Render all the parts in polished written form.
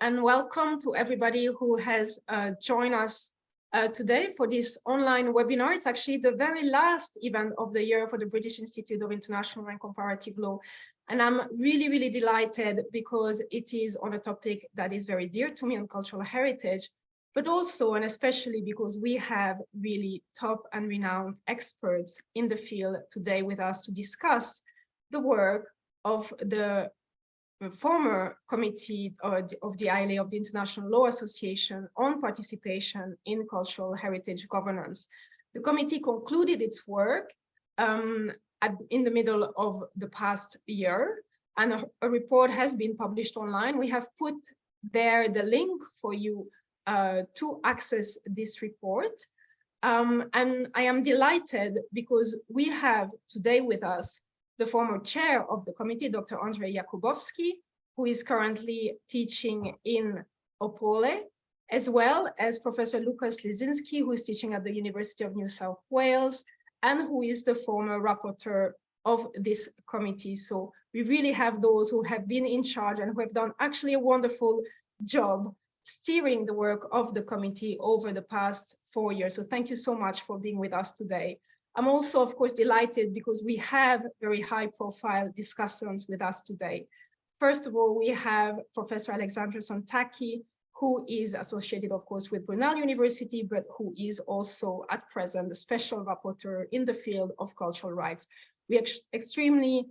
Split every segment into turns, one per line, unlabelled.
and welcome to everybody who has joined us today for this online webinar. It's actually the very last event of the year for the British Institute of International and Comparative Law. And I'm really, really delighted because it is on a topic that is very dear to me on cultural heritage, but also and especially because we have really top and renowned experts in the field today with us to discuss the work of the former committee of the ILA, of the International Law Association, on participation in cultural heritage governance. The committee concluded its work in the middle of the past year, and a report has been published online. We have put there the link for you to access this report. And I am delighted because we have today with us the former chair of the committee, Dr. Jakubowski, who is currently teaching in Opole, as well as Professor Lixinski, who is teaching at the University of New South Wales, and who is the former rapporteur of this committee. So we really have those who have been in charge and who have done actually a wonderful job steering the work of the committee over the past 4 years. So thank you so much for being with us today. I'm also, of course, delighted because we have very high-profile discussants with us today. First of all, we have Professor Alexandra Santaki, who is associated, of course, with Brunel University, but who is also at present the Special Rapporteur in the field of cultural rights. We are extremely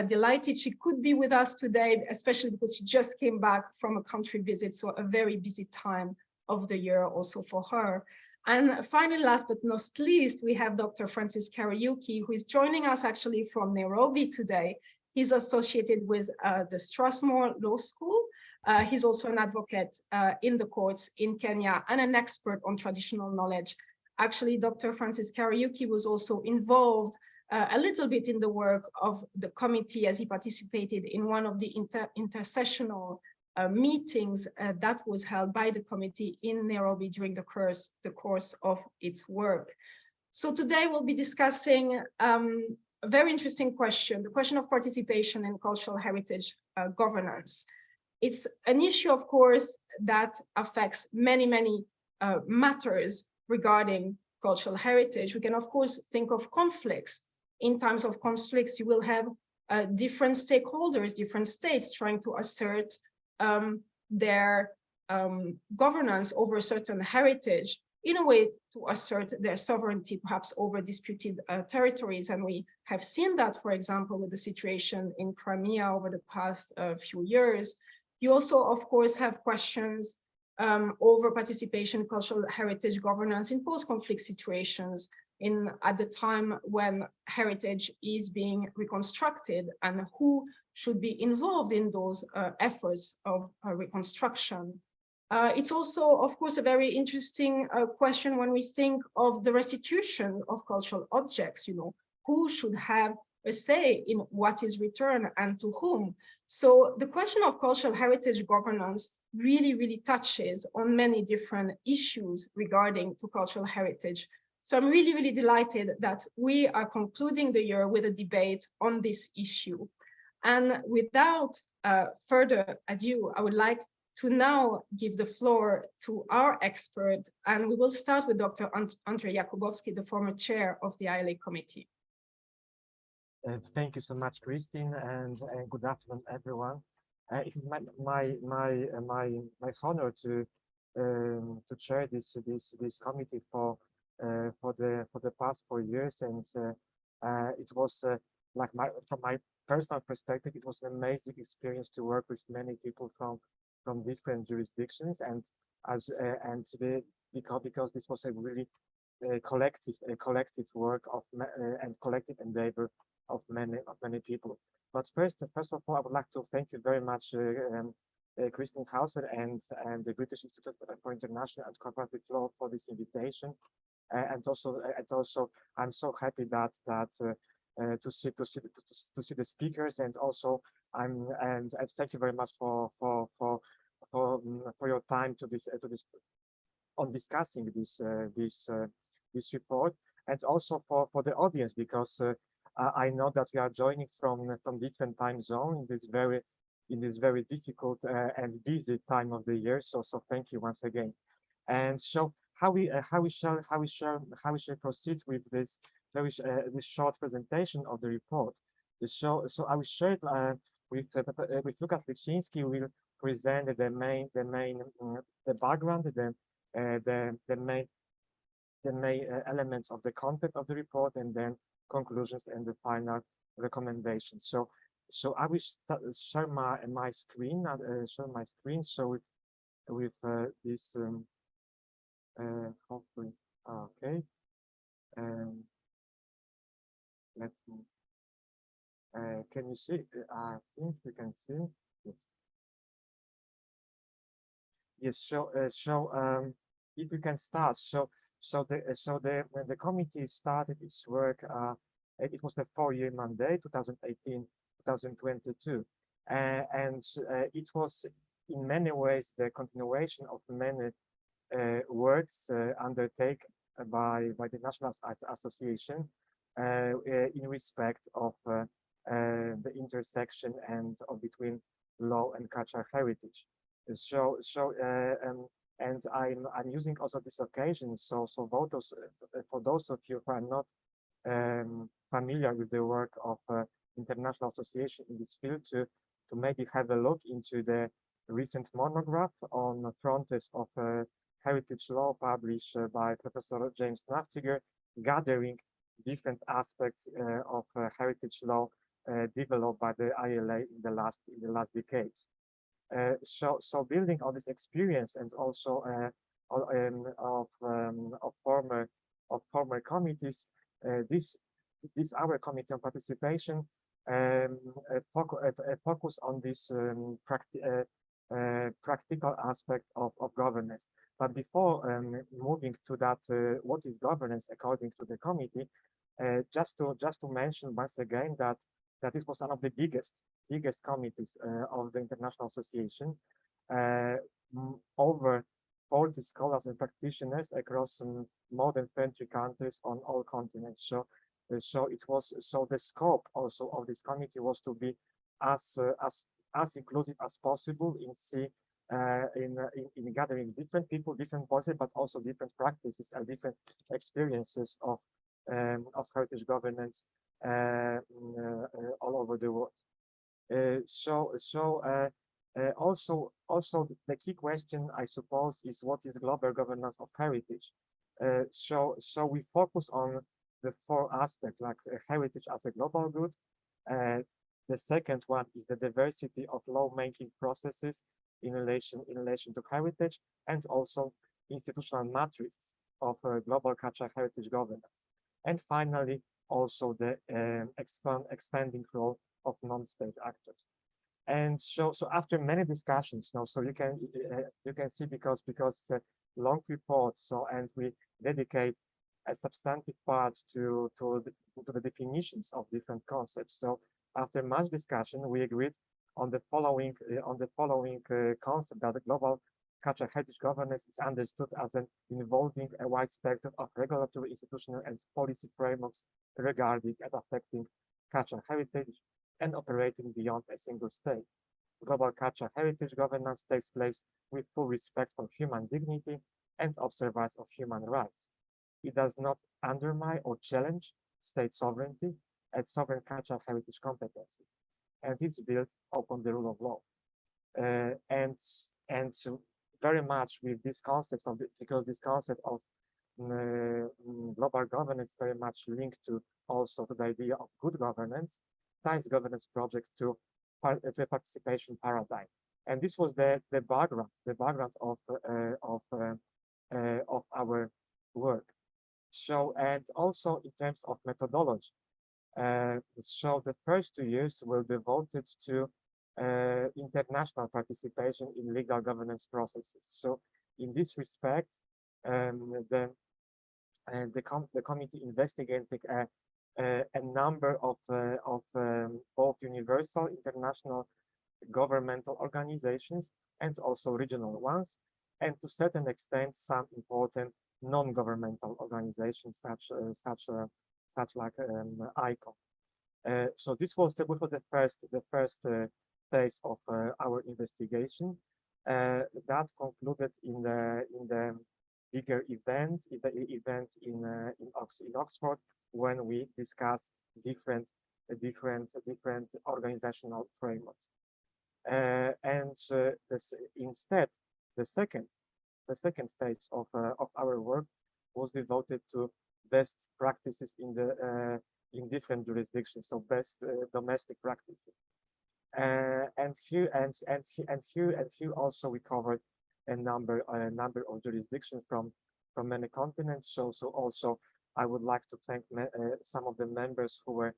delighted she could be with us today, especially because she just came back from a country visit, so a very busy time of the year also for her. And finally, last but not least, we have Dr. Francis Kariuki, who is joining us actually from Nairobi today. He's associated with the Strathmore Law School. He's also an advocate in the courts in Kenya and an expert on traditional knowledge. Actually, Dr. Francis Kariuki was also involved a little bit in the work of the committee as he participated in one of the intersessional meetings that was held by the committee in Nairobi during the course of its work. So today we'll be discussing a very interesting question, the question of participation in cultural heritage governance. It's an issue, of course, that affects many matters regarding cultural heritage. We can, of course, think of conflicts. In times of conflicts, you will have different stakeholders, different states trying to assert their governance over certain heritage in a way to assert their sovereignty, perhaps over disputed territories. And we have seen that, for example, with the situation in Crimea over the past few years. You also, of course, have questions over participation in cultural heritage governance in post-conflict situations, at the time when heritage is being reconstructed, and who should be involved in those efforts of reconstruction. It's also, of course, a very interesting question when we think of the restitution of cultural objects. Who should have a say in what is returned and to whom? So the question of cultural heritage governance really touches on many different issues regarding to cultural heritage. So I'm really delighted that we are concluding the year with a debate on this issue. And without further ado, I would like to now give the floor to our expert, and we will start with Dr. Jakubowski, the former chair of the ILA Committee.
Thank you so much, Christine, and good afternoon, everyone. It is my honor to chair this committee for the past 4 years, and it was from my personal perspective, it was an amazing experience to work with many people from different jurisdictions, and because this was a really collective work of and collective endeavor of many people. But first of all, I would like to thank you very much, Christine Hauser and the British Institute for International and Comparative Law for this invitation. And also, I'm so happy that to see the speakers, and also and thank you very much for your time to this on discussing this report, and also for the audience, because I know that we are joining from different time zone in this very in this very difficult and busy time of the year. So thank you once again. And so how we shall proceed with this this short presentation of the report. So I will share it with Lukas Lixinski. We will present the main the background, the main elements of the content of the report, and then conclusions and the final recommendations. So I will share my screen. Share my screen. So with this hopefully okay. Let's move. Can you see? I think you can see. Yes. Yes. If you can start. When the committee started its work, it was the 4-year mandate, 2018-2022, and it was in many ways the continuation of many works undertaken by the National Association in respect of the intersection and between law and cultural heritage. And I'm using also this occasion. So for those of you who are not familiar with the work of international association in this field, to maybe have a look into the recent monograph on the frontiers of heritage law published by Professor James Nafziger, gathering different aspects of heritage law developed by the ILA in the last decades. So building on this experience and also of former committees, this our committee on participation focus on this practical aspect of governance. But before moving to that, what is governance according to the committee? Just to mention once again that this was one of the biggest committees of the International Association. Over 40 scholars and practitioners across more than 20 countries on all continents. So the scope also of this committee was to be as inclusive as possible in gathering different people, different voices, but also different practices and different experiences of heritage governance all over the world. Also the key question, I suppose, is what is global governance of heritage? So we focus on the 4 aspects, like heritage as a global good. The second one is the diversity of lawmaking processes in relation to heritage, and also institutional matrices of global cultural heritage governance. And finally, also the expanding role of non-state actors. And so after many discussions now, so you can see, because it's a long report, so and we dedicate a substantive part to the definitions of different concepts. So after much discussion, we agreed on the following concept, that the global cultural heritage governance is understood as an involving a wide spectrum of regulatory, institutional, and policy frameworks regarding and affecting cultural heritage and operating beyond a single state. Global cultural heritage governance takes place with full respect for human dignity and observance of human rights. It does not undermine or challenge state sovereignty and sovereign cultural heritage competencies, and it's built upon the rule of law. And so very much with these concepts because this concept of global governance very much linked to also to the idea of good governance, ties governance project to a participation paradigm. And this was the background of our work. So, and also in terms of methodology, so the first 2 years were devoted to international participation in legal governance processes. So in this respect, the committee investigated a number of both universal international governmental organizations and also regional ones, and to a certain extent some important non-governmental organizations such like ICOM. So this was the first phase of our investigation that concluded in the bigger event, in Oxford, when we discussed different organizational frameworks. Instead, the second phase of our work was devoted to best practices in different jurisdictions, so best domestic practices. And here also we covered a number of jurisdictions from many continents. So also I would like to thank some of the members who were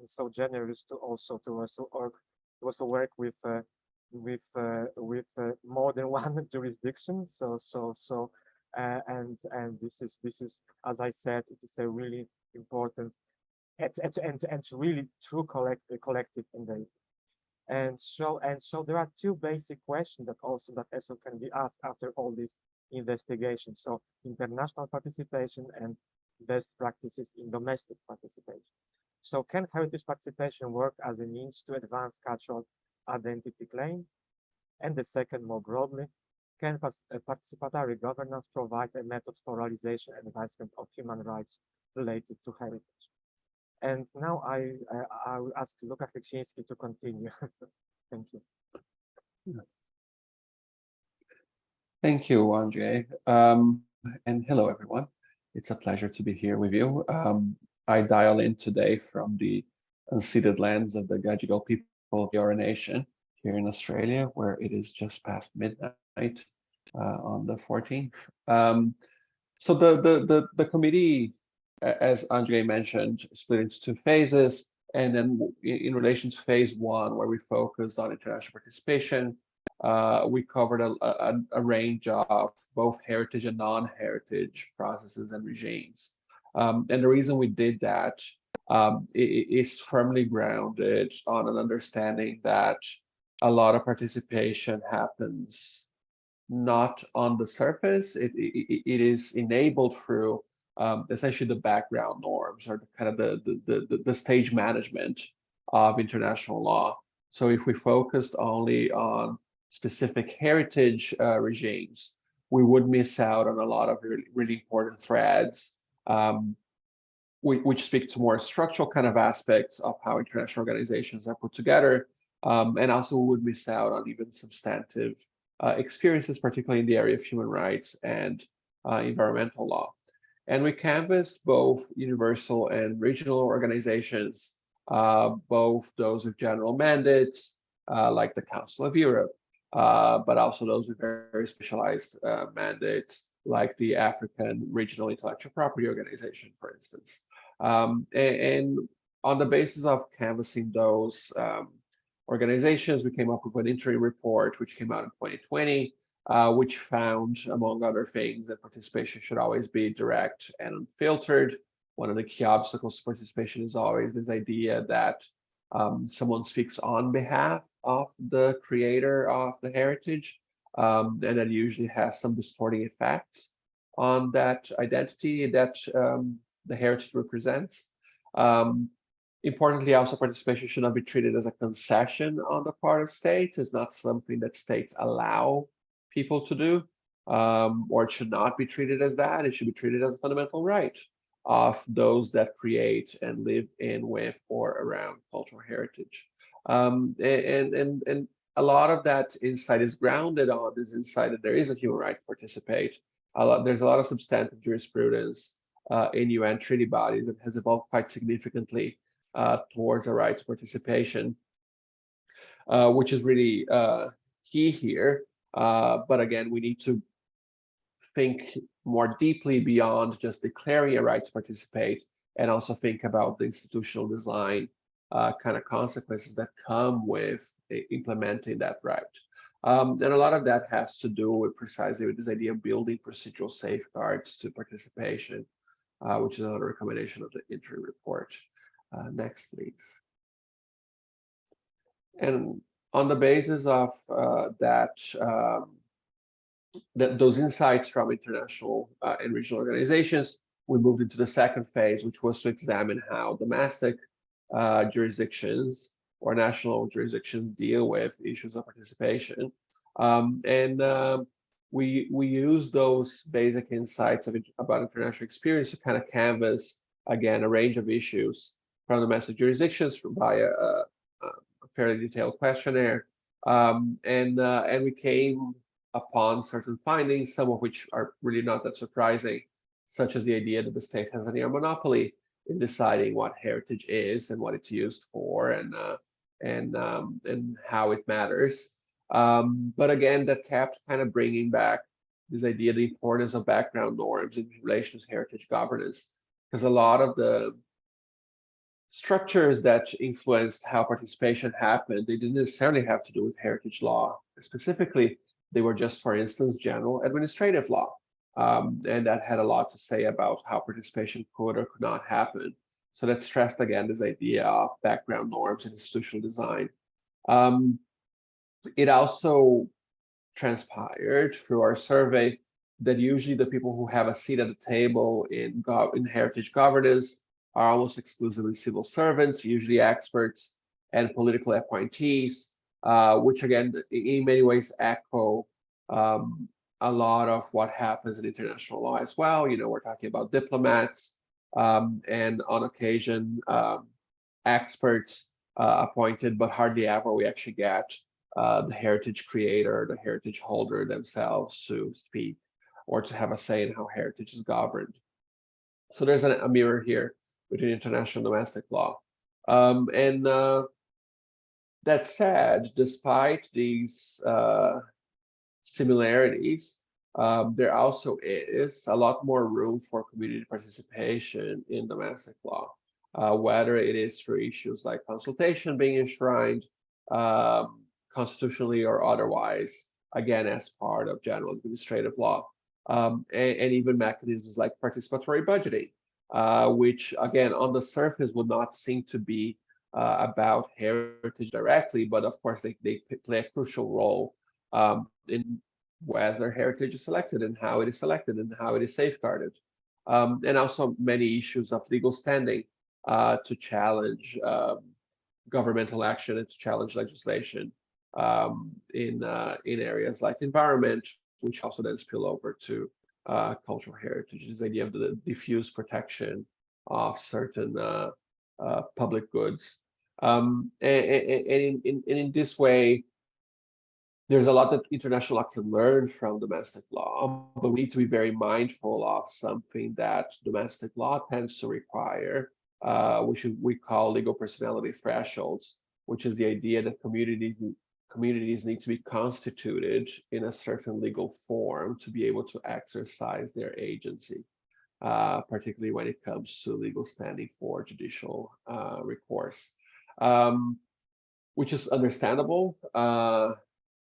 so generous to also work with more than one jurisdiction. And this is, as I said, it is a really important and really true collective endeavor. And so there are two basic questions that also can be asked after all this investigation. So international participation and best practices in domestic participation. So can heritage participation work as a means to advance cultural identity claims? And the second, more broadly, can participatory governance provide a method for realization and advancement of human rights related to heritage? And now I will ask Luka Lixinski to continue. Thank you.
Thank you, Andrzej. And hello, everyone. It's a pleasure to be here with you. I dial in today from the unceded lands of the Gadigal people of the Eora Nation here in Australia, where it is just past midnight on the 14th. So the committee, as Andrzej mentioned, split into two phases. And then in relation to phase one, where we focused on international participation, we covered a range of both heritage and non-heritage processes and regimes. And the reason we did that is firmly grounded on an understanding that a lot of participation happens not on the surface. It is enabled through essentially the background norms, or the kind of the stage management of international law. So if we focused only on specific heritage regimes, we would miss out on a lot of really important threads, which speak to more structural kind of aspects of how international organizations are put together, and also we would miss out on even substantive experiences, particularly in the area of human rights and environmental law. And we canvassed both universal and regional organizations, both those with general mandates, like the Council of Europe, but also those with very specialized mandates, like the African Regional Intellectual Property Organization, for instance. And on the basis of canvassing those organizations, we came up with an interim report, which came out in 2020, which found, among other things, that participation should always be direct and unfiltered. One of the key obstacles to participation is always this idea that someone speaks on behalf of the creator of the heritage, and that usually has some distorting effects on that identity that the heritage represents. Importantly, also, participation should not be treated as a concession on the part of states. It's not something that states allow people to do, or it should not be treated as that. It should be treated as a fundamental right of those that create and live in, with, or around cultural heritage. And a lot of that insight is grounded on this insight that there is a human right to participate. There's a lot of substantive jurisprudence in UN treaty bodies that has evolved quite significantly towards a right to participation, which is really key here. But again, we need to think more deeply beyond just declaring a right to participate, and also think about the institutional design kind of consequences that come with implementing that right. And a lot of that has to do with precisely with this idea of building procedural safeguards to participation, which is another recommendation of the interim report. Next, please. And on the basis of those insights from international and regional organizations, we moved into the second phase, which was to examine how domestic jurisdictions or national jurisdictions deal with issues of participation. We use those basic insights about international experience to kind of canvas, again, a range of issues from domestic jurisdictions via a fairly detailed questionnaire. And we came upon certain findings, some of which are really not that surprising, such as the idea that the state has a near monopoly in deciding what heritage is and what it's used for, and how it matters. But again, that kept kind of bringing back this idea, the importance of background norms in relation to heritage governance, because a lot of the structures that influenced how participation happened, they didn't necessarily have to do with heritage law. Specifically, they were just, for instance, general administrative law. And that had a lot to say about how participation could or could not happen. So that stressed, again, this idea of background norms and institutional design. It also transpired through our survey that usually the people who have a seat at the table in heritage governance are almost exclusively civil servants, usually experts and political appointees, which again, in many ways echo a lot of what happens in international law as well. You know, we're talking about diplomats and on occasion experts appointed, but hardly ever we actually get the heritage creator, the heritage holder themselves to speak or to have a say in how heritage is governed. So there's a mirror here between international and domestic law. That said, despite these similarities, there also is a lot more room for community participation in domestic law, whether it is for issues like consultation being enshrined constitutionally or otherwise, again, as part of general administrative law, and even mechanisms like participatory budgeting, which, again, on the surface would not seem to be about heritage directly, but of course they play a crucial role in whether heritage is selected and how it is selected and how it is safeguarded. And also many issues of legal standing to challenge governmental action and to challenge legislation in areas like environment, which also then spill over to cultural heritage, this idea of the diffuse protection of certain public goods. And in this way, there's a lot that international law can learn from domestic law, but we need to be very mindful of something that domestic law tends to require, which we call legal personality thresholds, which is the idea that communities need to be constituted in a certain legal form to be able to exercise their agency, particularly when it comes to legal standing for judicial recourse, which is understandable.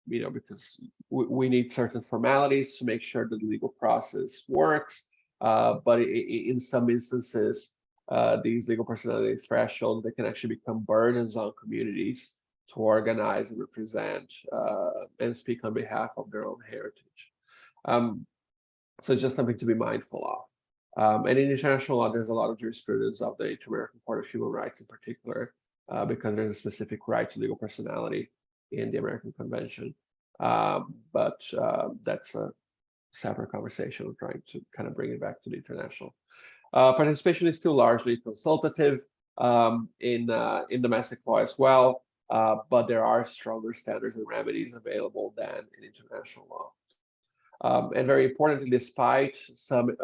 You know, because we need certain formalities to make sure that the legal process works. But in some instances, these legal personality thresholds, they can actually become burdens on communities to organize and represent and speak on behalf of their own heritage. So it's just something to be mindful of. And in international law, there's a lot of jurisprudence of the Inter-American Court of Human Rights in particular, because there's a specific right to legal personality in the American Convention. But that's a separate conversation. I'm trying to kind of bring it back to the international. Participation is still largely consultative in domestic law as well, but there are stronger standards and remedies available than in international law. And very importantly, despite some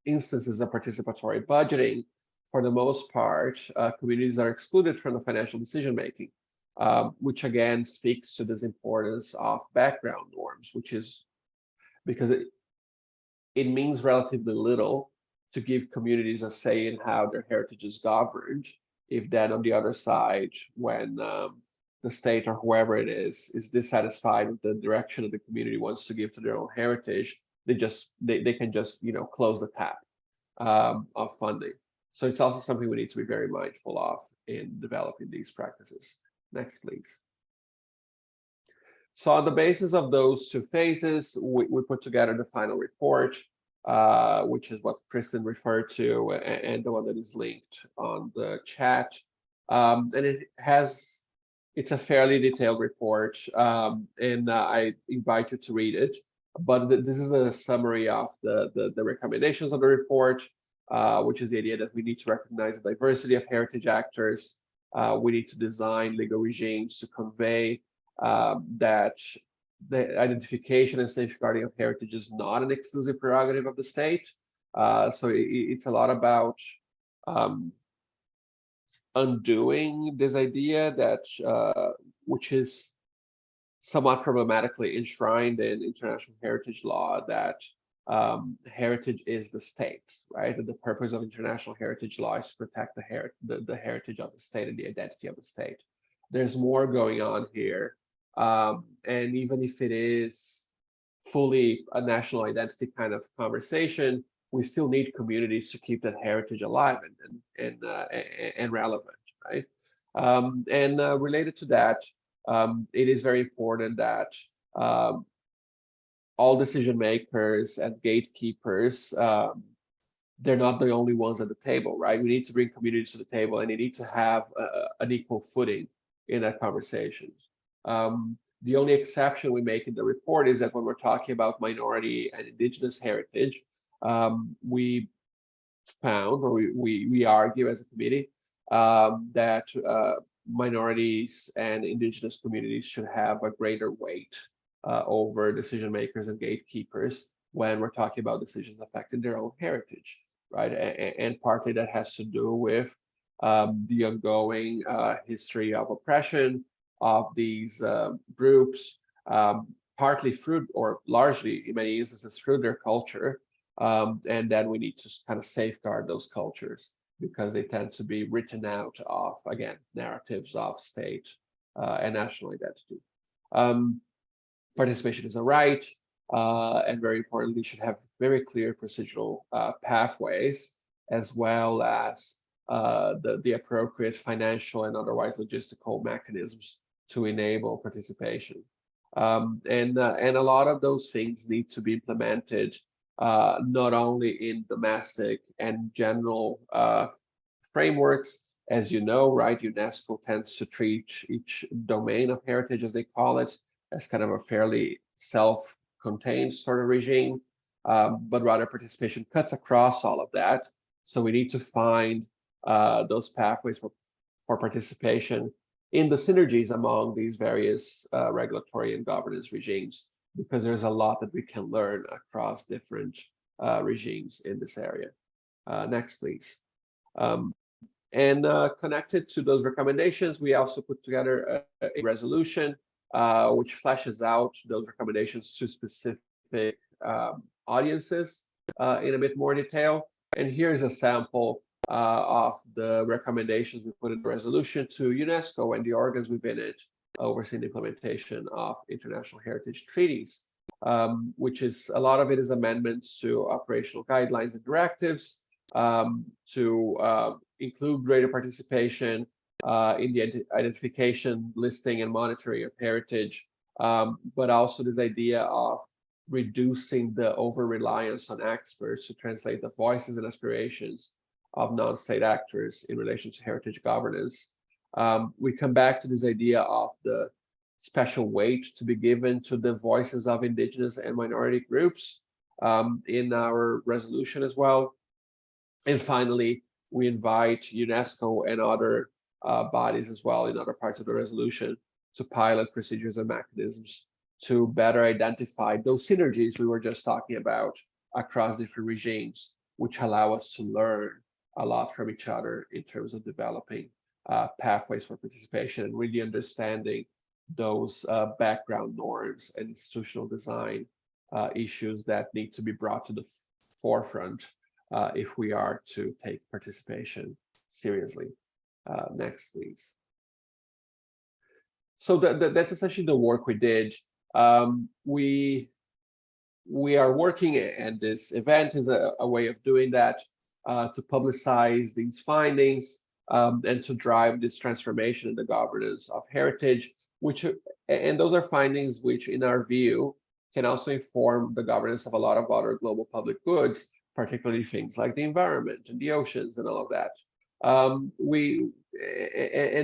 instances of participatory budgeting, for the most part, communities are excluded from the financial decision-making. Which again speaks to this importance of background norms, which is because it means relatively little to give communities a say in how their heritage is governed, if then on the other side, when the state or whoever it is dissatisfied with the direction that the community wants to give to their own heritage, they can just close the tap of funding. So it's also something we need to be very mindful of in developing these practices. Next, please. So on the basis of those two phases, we put together the final report, which is what Kristen referred to, and the one that is linked on the chat. And it has It's a fairly detailed report, and I invite you to read it. But this is a summary of the recommendations of the report, which is the idea that we need to recognize the diversity of heritage actors. We need to design legal regimes to convey that the identification and safeguarding of heritage is not an exclusive prerogative of the state. So it's a lot about undoing this idea that which is somewhat problematically enshrined in international heritage law, that heritage is the state's, right? And the purpose of international heritage law is to protect the heritage of the state and the identity of the state. There's more going on here. And even if it is fully a national identity kind of conversation, we still need communities to keep that heritage alive and relevant, right? Related to that, it is very important that all decision makers and gatekeepers, they're not the only ones at the table, right? We need to bring communities to the table, and they need to have an equal footing in that conversation. The only exception we make in the report is that when we're talking about minority and indigenous heritage, we found, or we argue as a committee, that minorities and indigenous communities should have a greater weight over decision makers and gatekeepers when we're talking about decisions affecting their own heritage, right? And partly that has to do with the ongoing history of oppression of these groups, partly through, or largely in many instances through their culture. And then we need to kind of safeguard those cultures, because they tend to be written out of, again, narratives of state and national identity. Participation is a right, and very importantly, should have very clear procedural pathways, as well as the appropriate financial and otherwise logistical mechanisms to enable participation. And a lot of those things need to be implemented not only in domestic and general frameworks. As you know, right, UNESCO tends to treat each domain of heritage, as they call it, as kind of a fairly self-contained sort of regime, but rather participation cuts across all of that. So we need to find those pathways for participation in the synergies among these various regulatory and governance regimes, because there's a lot that we can learn across different regimes in this area. Next, please. Connected to those recommendations, we also put together a resolution which fleshes out those recommendations to specific audiences in a bit more detail. And here's a sample of the recommendations we put in the resolution to UNESCO and the organs within it overseeing the implementation of international heritage treaties, which is, a lot of it is amendments to operational guidelines and directives to include greater participation in the identification, listing, and monitoring of heritage, but also this idea of reducing the over-reliance on experts to translate the voices and aspirations of non-state actors in relation to heritage governance. We come back to this idea of the special weight to be given to the voices of indigenous and minority groups in our resolution as well. And finally, we invite UNESCO and other bodies as well in other parts of the resolution to pilot procedures and mechanisms to better identify those synergies we were just talking about across different regimes, which allow us to learn a lot from each other in terms of developing pathways for participation and really understanding those background norms and institutional design issues that need to be brought to the forefront if we are to take participation seriously. Next, please. So that's essentially the work we did. We are working, and this event is a way of doing that, to publicize these findings and to drive this transformation in the governance of heritage, and those are findings which, in our view, can also inform the governance of a lot of other global public goods, particularly things like the environment and the oceans and all of that. and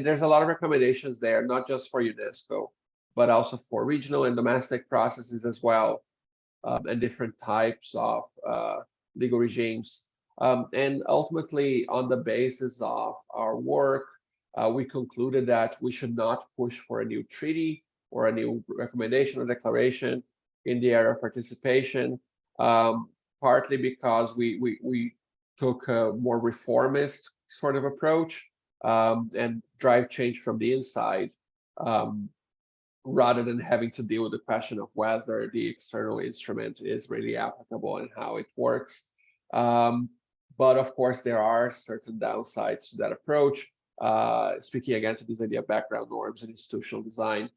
there's a lot of recommendations there, not just for UNESCO, but also for regional and domestic processes as well, and different types of legal regimes. And ultimately, on the basis of our work, we concluded that we should not push for a new treaty or a new recommendation or declaration in the area of participation, partly because we took a more reformist sort of approach and drive change from the inside, rather than having to deal with the question of whether the external instrument is really applicable and how it works. But of course, there are certain downsides to that approach, speaking again to this idea of background norms and institutional design,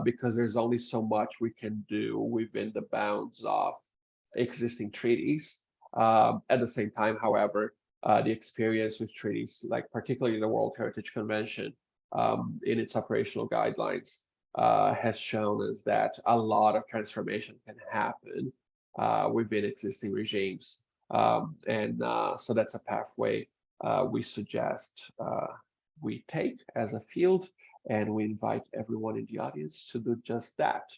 because there's only so much we can do within the bounds of existing treaties. At the same time, however, the experience with treaties, like particularly the World Heritage Convention, in its operational guidelines, has shown us that a lot of transformation can happen within existing regimes. So that's a pathway we suggest we take as a field, and we invite everyone in the audience to do just that.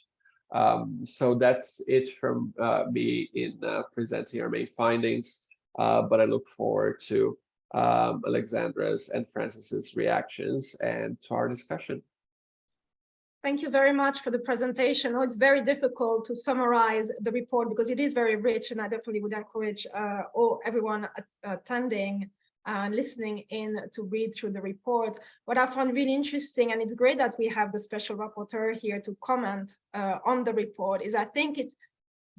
So that's it from me in presenting our main findings, but I look forward to Alexandra's and Francis's reactions and to our discussion.
Thank you very much for the presentation. Oh, it's very difficult to summarize the report because it is very rich, and I definitely would encourage everyone attending listening in to read through the report. What I found really interesting, and it's great that we have the Special Rapporteur here to comment on the report, is I think it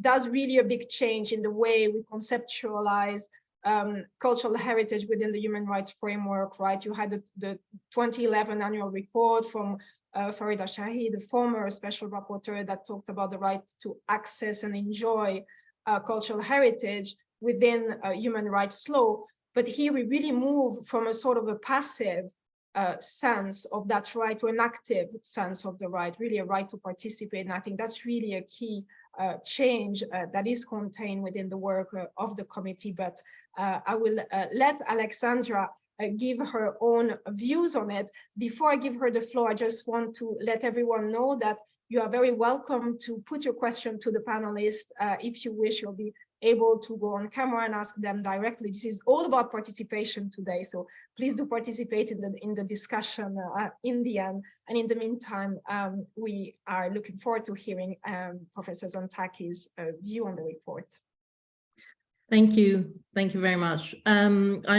does really a big change in the way we conceptualize cultural heritage within the human rights framework, right? You had the 2011 annual report from Farida Shahi, the former Special Rapporteur, that talked about the right to access and enjoy cultural heritage within human rights law. But here we really move from a sort of a passive sense of that right to an active sense of the right, really a right to participate. And I think that's really a key change that is contained within the work of the committee. But I will let Alexandra give her own views on it. Before I give her the floor, I just want to let everyone know that you are very welcome to put your question to the panelists. If you wish, you'll be able to go on camera and ask them directly. This is all about participation today, so please do participate in the discussion in the end. And in the meantime, we are looking forward to hearing Professor Zantaki's view on the report.
Thank you. Thank you very much. I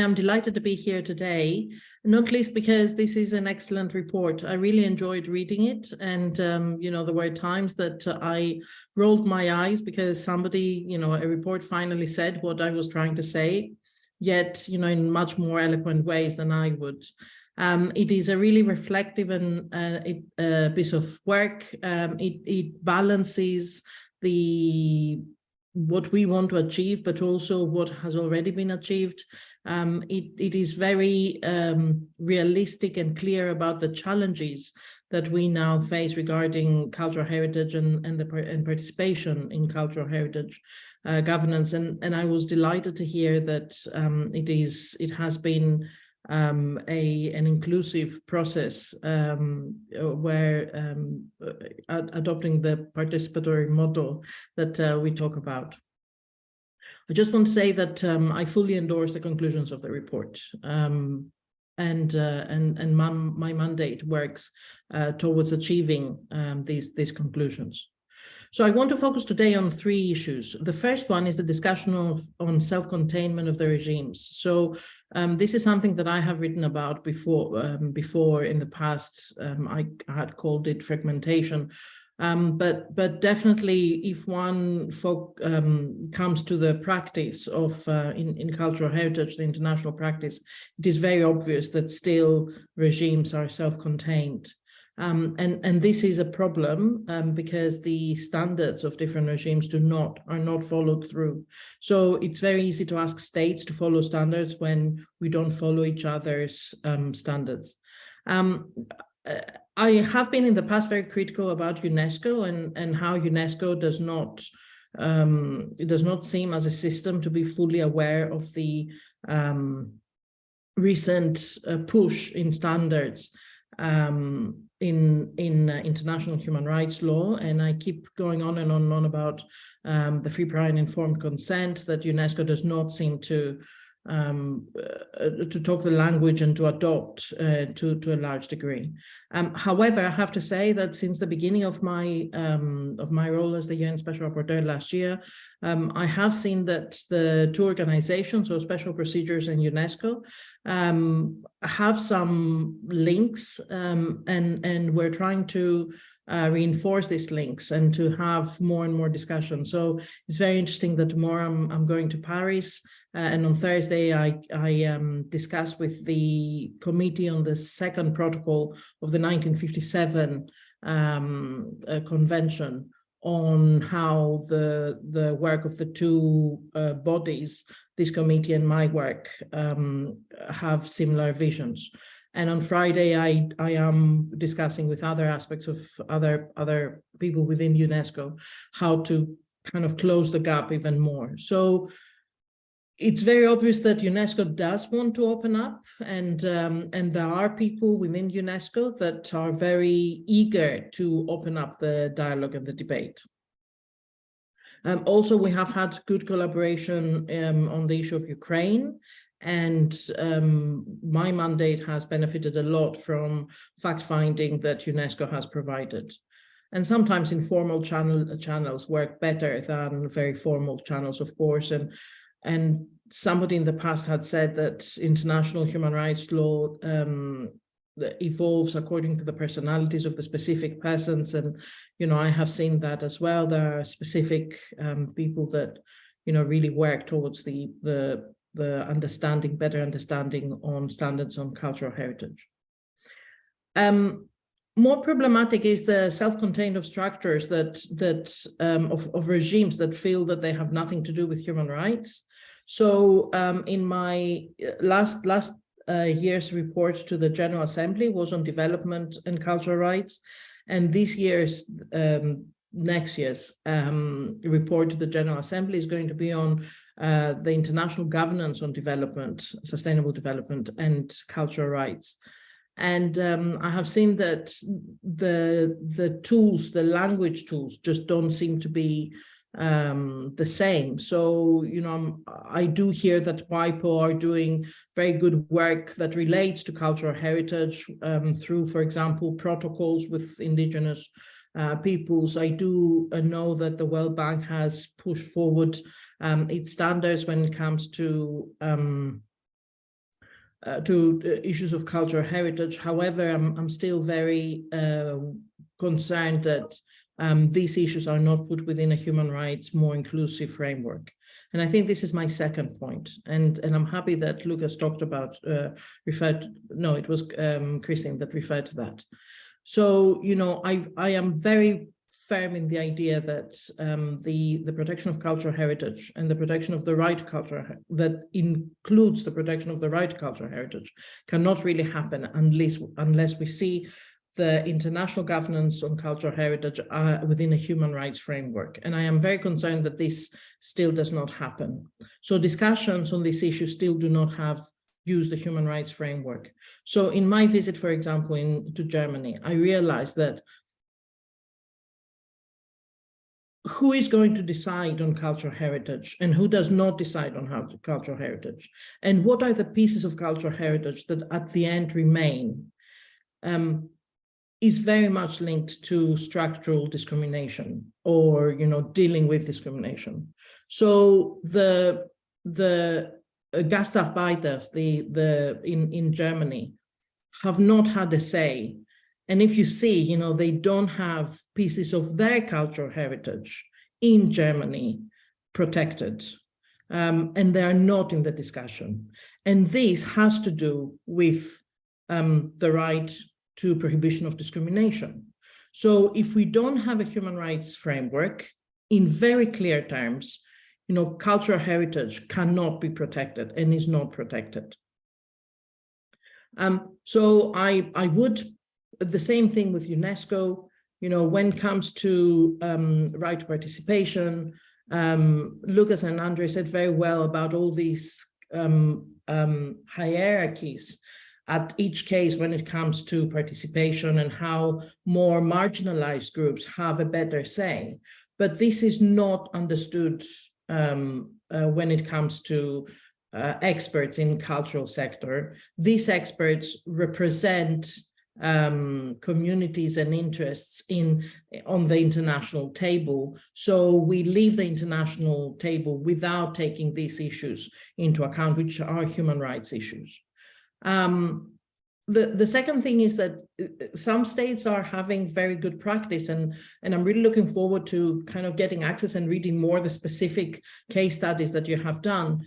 am delighted to be here today, not least because this is an excellent report. I really enjoyed reading it. And, you know, there were times that I rolled my eyes because somebody, you know, a report finally said what I was trying to say, yet, you know, in much more eloquent ways than I would. It is a really reflective and piece of work. It balances what we want to achieve, but also what has already been achieved. It is very realistic and clear about the challenges that we now face regarding cultural heritage and participation in cultural heritage governance. And I was delighted to hear that it has been an inclusive process where adopting the participatory model that we talk about. I just want to say that I fully endorse the conclusions of the report, and my mandate works towards achieving these conclusions. So I want to focus today on three issues. The first one is the discussion on self-containment of the regimes. So this is something that I have written about before in the past. I had called it fragmentation. But definitely, if one comes to the practice of in cultural heritage, the international practice, it is very obvious that still regimes are self-contained. And this is a problem because the standards of different regimes are not followed through. So it's very easy to ask states to follow standards when we don't follow each other's standards. I have been in the past very critical about UNESCO and how UNESCO does not seem as a system to be fully aware of the recent push in standards in international human rights law, and I keep going on and on and on about the free, prior, and informed consent that UNESCO does not seem to talk the language and to adopt to a large degree. However, I have to say that since the beginning of my role as the UN Special Rapporteur last year, I have seen that the two organizations, so Special Procedures and UNESCO, have some links, and we're trying to reinforce these links and to have more and more discussion. So it's very interesting that tomorrow I'm going to Paris, and on Thursday I discuss with the committee on the second protocol of the 1957 convention on how the work of the two bodies, this committee and my work, have similar visions. And on Friday, I am discussing with other aspects of other people within UNESCO how to kind of close the gap even more. So it's very obvious that UNESCO does want to open up, and there are people within UNESCO that are very eager to open up the dialogue and the debate. Also, we have had good collaboration on the issue of Ukraine. And my mandate has benefited a lot from fact-finding that UNESCO has provided. And sometimes informal channels work better than very formal channels, of course. And somebody in the past had said that international human rights law evolves according to the personalities of the specific persons. And, you know, I have seen that as well. There are specific people that, you know, really work towards the better understanding on standards on cultural heritage. More problematic is the self-contained of structures of regimes that feel that they have nothing to do with human rights. So in my last year's report to the General Assembly was on development and cultural rights, and this year's next year's report to the General Assembly is going to be on the international governance on development, sustainable development, and cultural rights. And I have seen that the tools, the language tools, just don't seem to be the same. So, you know, I do hear that WIPO are doing very good work that relates to cultural heritage through, for example, protocols with indigenous peoples. I do know that the World Bank has pushed forward its standards when it comes to issues of cultural heritage. However, I'm still very concerned that these issues are not put within a human rights, more inclusive framework. And I think this is my second point. And I'm happy that Lucas talked about, it was Christine that referred to that. So, you know, I am very firm in the idea that the protection of cultural heritage and the protection of the right to cultural, that includes the protection of the right to cultural heritage, cannot really happen unless we see the international governance on cultural heritage within a human rights framework. And I am very concerned that this still does not happen. So discussions on this issue still do not use the human rights framework. So in my visit, for example, to Germany, I realized that who is going to decide on cultural heritage and who does not decide on cultural heritage, and what are the pieces of cultural heritage that at the end remain, is very much linked to structural discrimination or, you know, dealing with discrimination. So the Gastarbeiters, in Germany, have not had a say. And if you see, you know, they don't have pieces of their cultural heritage in Germany protected, and they are not in the discussion. And this has to do with the right to prohibition of discrimination. So if we don't have a human rights framework in very clear terms, you know, cultural heritage cannot be protected and is not protected. So I would, the same thing with UNESCO, you know, when it comes to right to participation, Lucas and Andre said very well about all these hierarchies at each case when it comes to participation and how more marginalized groups have a better say. But this is not understood when it comes to experts in cultural sector. These experts represent communities and interests on the international table. So we leave the international table without taking these issues into account, which are human rights issues. The second thing is that some states are having very good practice, and I'm really looking forward to kind of getting access and reading more the specific case studies that you have done.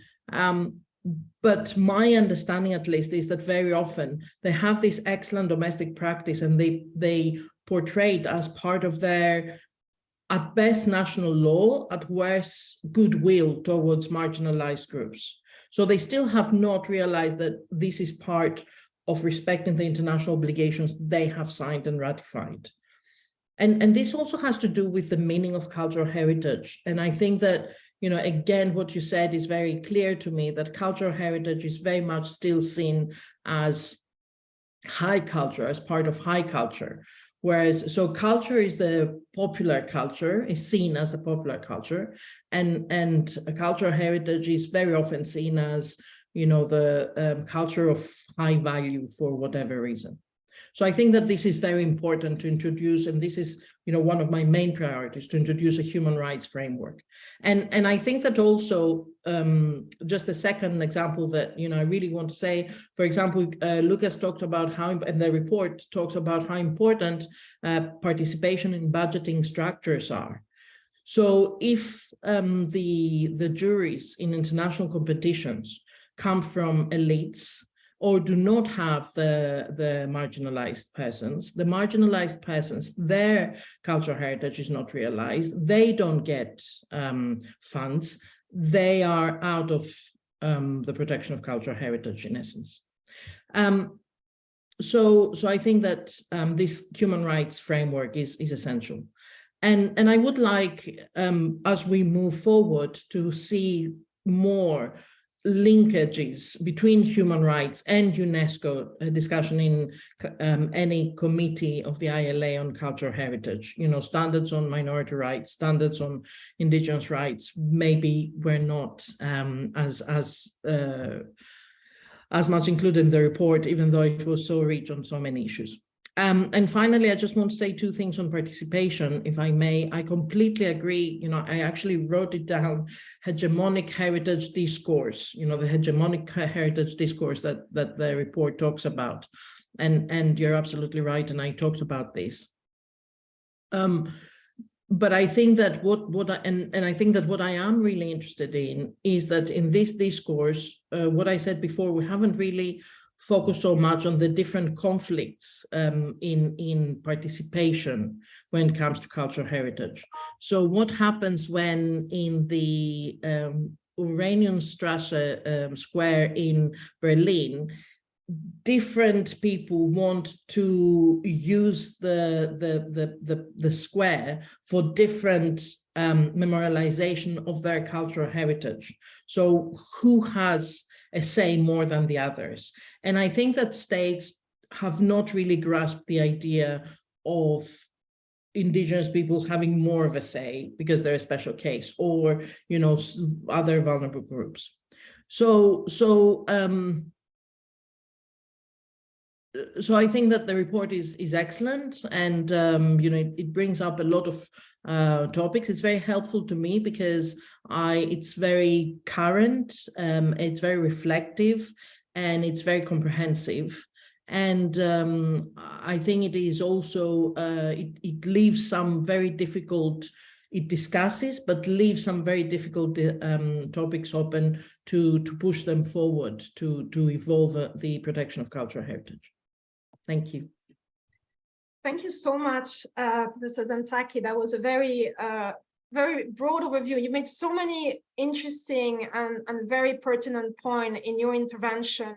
But my understanding, at least, is that very often they have this excellent domestic practice and they portray it as part of their, at best, national law, at worst, goodwill towards marginalized groups. So they still have not realized that this is part of respecting the international obligations they have signed and ratified. And this also has to do with the meaning of cultural heritage. And I think that, you know, again, what you said is very clear to me, that cultural heritage is very much still seen as high culture, as part of high culture. Whereas, so culture is the popular culture, is seen as the popular culture, and a cultural heritage is very often seen as, you know, the culture of high value for whatever reason. So I think that this is very important to introduce, and this is, you know, one of my main priorities, to introduce a human rights framework. And I think that also, just a second example that, you know, I really want to say, for example, Lucas talked about how, and the report talks about how important participation in budgeting structures are. So if the juries in international competitions come from elites, or do not have the marginalized persons, their cultural heritage is not realized, they don't get funds, they are out of the protection of cultural heritage, in essence. So I think that this human rights framework is essential. And I would like, as we move forward, to see more linkages between human rights and UNESCO discussion in any committee of the ILA on cultural heritage. You know, standards on minority rights, standards on indigenous rights, maybe we're not as much included in the report, even though it was so rich on so many issues. And finally, I just want to say two things on participation, if I may. I completely agree. You know, I actually wrote it down, hegemonic heritage discourse, you know, the hegemonic heritage discourse that the report talks about. And you're absolutely right, and I talked about this. But I think that what I am really interested in is that in this discourse, what I said before, we haven't really focus so much on the different conflicts in participation when it comes to cultural heritage. So what happens when in the Oranienstrasse square in Berlin, different people want to use the square for different memorialization of their cultural heritage. So who has a say more than the others? And I think that states have not really grasped the idea of indigenous peoples having more of a say because they're a special case, or, you know, other vulnerable groups. So I think that the report is excellent, and you know, it brings up a lot of topics. It's very helpful to me because it's very current, it's very reflective, and it's very comprehensive. And I think it is also, it leaves some very difficult, it discusses, but leaves some very difficult topics open to push them forward, to evolve the protection of cultural heritage. Thank you.
Thank you so much, Professor Zantaki. That was a very, very broad overview. You made so many interesting and very pertinent points in your intervention.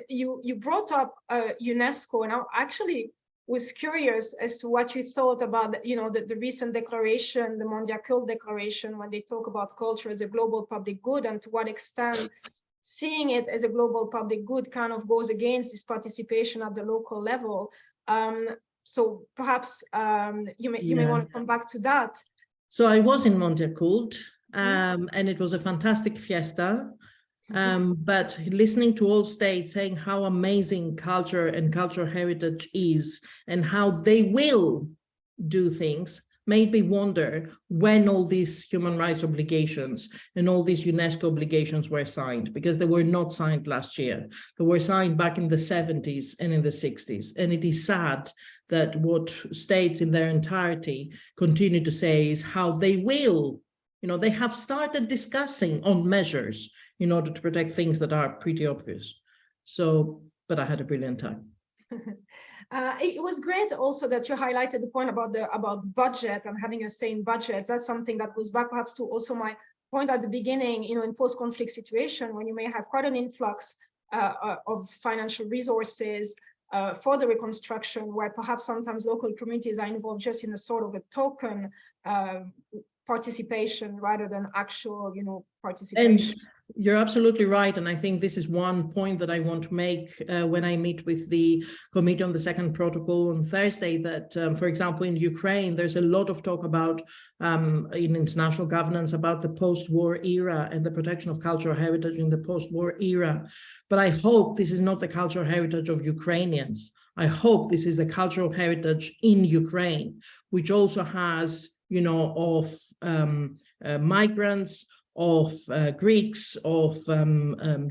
You brought up UNESCO, and I actually was curious as to what you thought about, you know, the recent declaration, the Mondial Cult Declaration, when they talk about culture as a global public good, and to what extent seeing it as a global public good kind of goes against this participation at the local level. So perhaps you may want to come back to that.
So I was in Monteakult, and it was a fantastic fiesta. But listening to all states saying how amazing culture and cultural heritage is and how they will do things made me wonder when all these human rights obligations and all these UNESCO obligations were signed, because they were not signed last year. They were signed back in the 70s and in the 60s. And it is sad that what states in their entirety continue to say is how they will, they have started discussing on measures in order to protect things that are pretty obvious. So, but I had a brilliant time.
It was great also that you highlighted the point about budget and having a say in budget. That's something that goes back perhaps to also my point at the beginning, in post-conflict situation when you may have quite an influx of financial resources for the reconstruction, where perhaps sometimes local communities are involved just in a sort of a token participation rather than actual, participation.
And you're absolutely right. And I think this is one point that I want to make when I meet with the Committee on the Second Protocol on Thursday, that, for example, in Ukraine, there's a lot of talk about, in international governance, about the post-war era and the protection of cultural heritage in the post-war era. But I hope this is not the cultural heritage of Ukrainians. I hope this is the cultural heritage in Ukraine, which also has, of migrants, of Greeks, of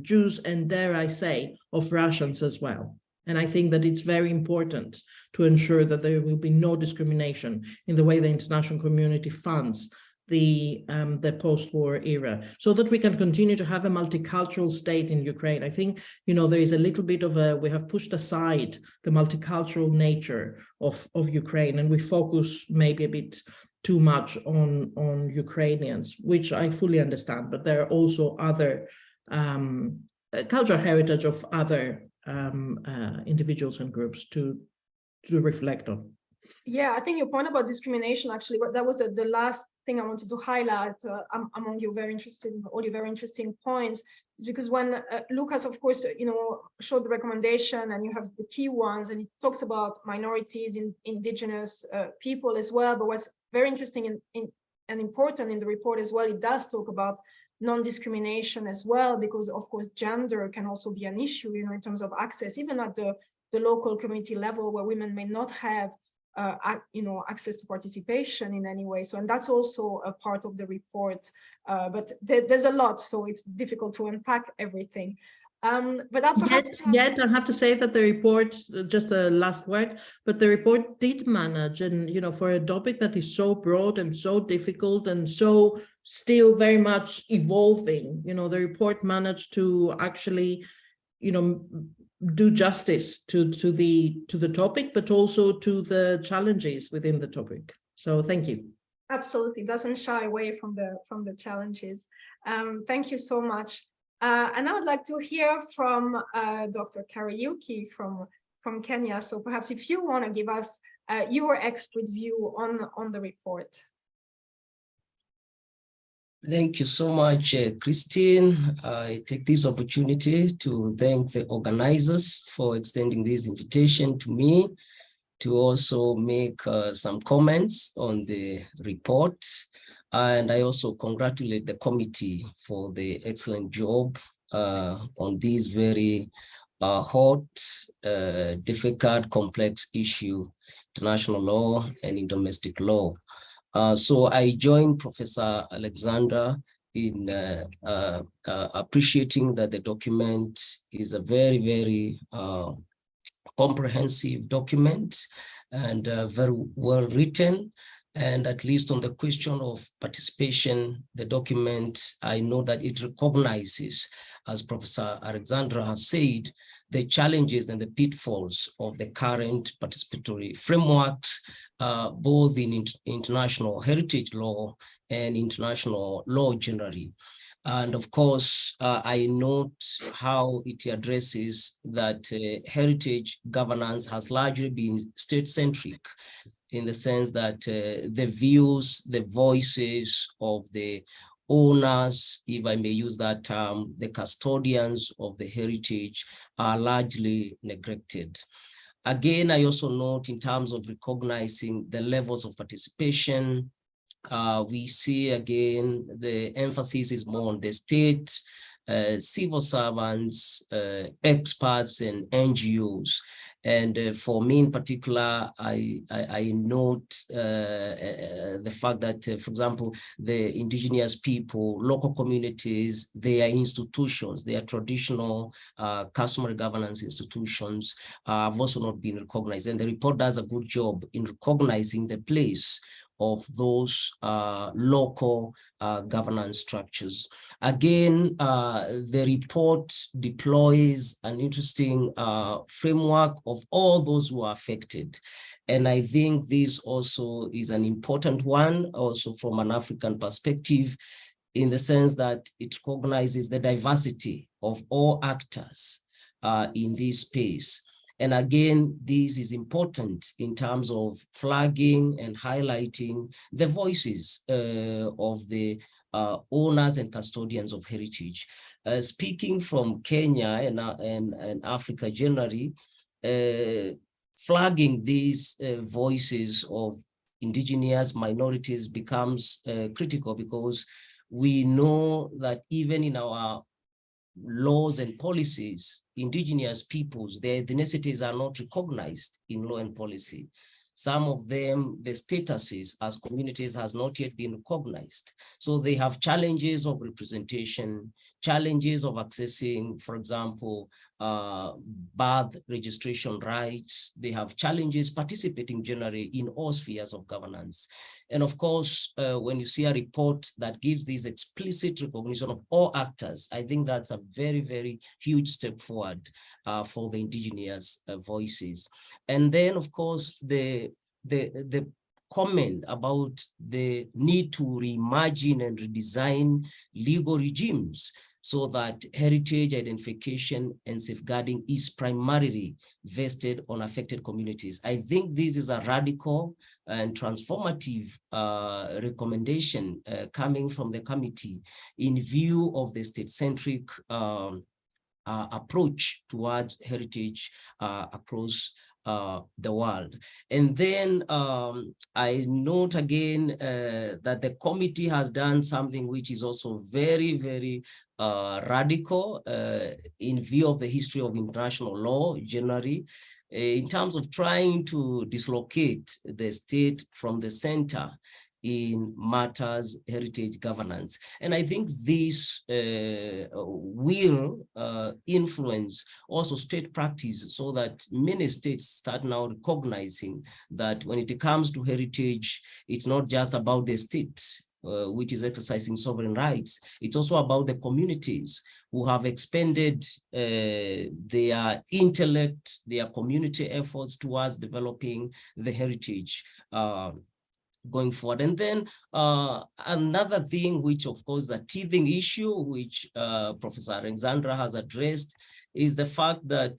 Jews, and dare I say, of Russians as well. And I think that it's very important to ensure that there will be no discrimination in the way the international community funds the post-war era, so that we can continue to have a multicultural state in Ukraine. I think, there is a little bit of we have pushed aside the multicultural nature of Ukraine, and we focus maybe a bit too much on Ukrainians, which I fully understand, but there are also other cultural heritage of other individuals and groups to reflect on.
Yeah, I think your point about discrimination, actually, that was the last thing I wanted to highlight among your all your very interesting points, is because when Lucas, of course, showed the recommendation, and you have the key ones, and it talks about minorities, indigenous people as well. But what's very interesting and important in the report as well, it does talk about non-discrimination as well, because of course gender can also be an issue, in terms of access, even at the local community level, where women may not have access to participation in any way. So, and that's also a part of the report, but there's a lot, so it's difficult to unpack everything. But
yet I have to say that the report, just a last word, but the report did manage, and for a topic that is so broad and so difficult and so still very much evolving, the report managed to actually, do justice to the topic, but also to the challenges within the topic. So thank you.
Absolutely, doesn't shy away from the challenges. Thank you so much. And I would like to hear from Dr. Kariuki from Kenya. So perhaps if you want to give us your expert view on the report.
Thank you so much, Christine. I take this opportunity to thank the organizers for extending this invitation to me to also make some comments on the report. And I also congratulate the committee for the excellent job on this very hot, difficult, complex issue, international law and in domestic law. So I join Professor Alexandra in appreciating that the document is a very, very comprehensive document and very well written. And at least on the question of participation, the document, I know that it recognizes, as Professor Alexandra has said, the challenges and the pitfalls of the current participatory frameworks, both in international heritage law and international law generally. And of course, I note how it addresses that heritage governance has largely been state-centric, in the sense that the views, the voices of the owners, if I may use that term, the custodians of the heritage are largely neglected. Again, I also note in terms of recognizing the levels of participation, we see again the emphasis is more on the state, civil servants, experts, and NGOs. And for me in particular, I note the fact that, for example, the indigenous people, local communities, their institutions, their traditional customary governance institutions have also not been recognized. And the report does a good job in recognizing the place of those local governance structures. Again, the report deploys an interesting framework of all those who are affected. And I think this also is an important one, also from an African perspective, in the sense that it recognizes the diversity of all actors in this space. And again, this is important in terms of flagging and highlighting the voices of the owners and custodians of heritage. Speaking from Kenya and Africa generally, flagging these voices of indigenous minorities becomes critical, because we know that even in our laws and policies, indigenous peoples, their ethnicities are not recognized in law and policy. Some of them, the statuses as communities has not yet been recognized. So they have challenges of representation, challenges of accessing, for example, birth registration rights. They have challenges participating generally in all spheres of governance. And of course, when you see a report that gives this explicit recognition of all actors, I think that's a very, very huge step forward for the indigenous voices. And then, of course, the comment about the need to reimagine and redesign legal regimes so that heritage identification and safeguarding is primarily vested on affected communities. I think this is a radical and transformative recommendation coming from the committee in view of the state-centric approach towards heritage across the world. And then I note again that the committee has done something which is also very, very radical in view of the history of international law generally, in terms of trying to dislocate the state from the center in matters heritage governance. And I think this will influence also state practice, so that many states start now recognizing that when it comes to heritage, it's not just about the state which is exercising sovereign rights. It's also about the communities who have expended their intellect, their community efforts towards developing the heritage going forward. And then another thing, which of course is a teething issue, which Professor Alexandra has addressed, is the fact that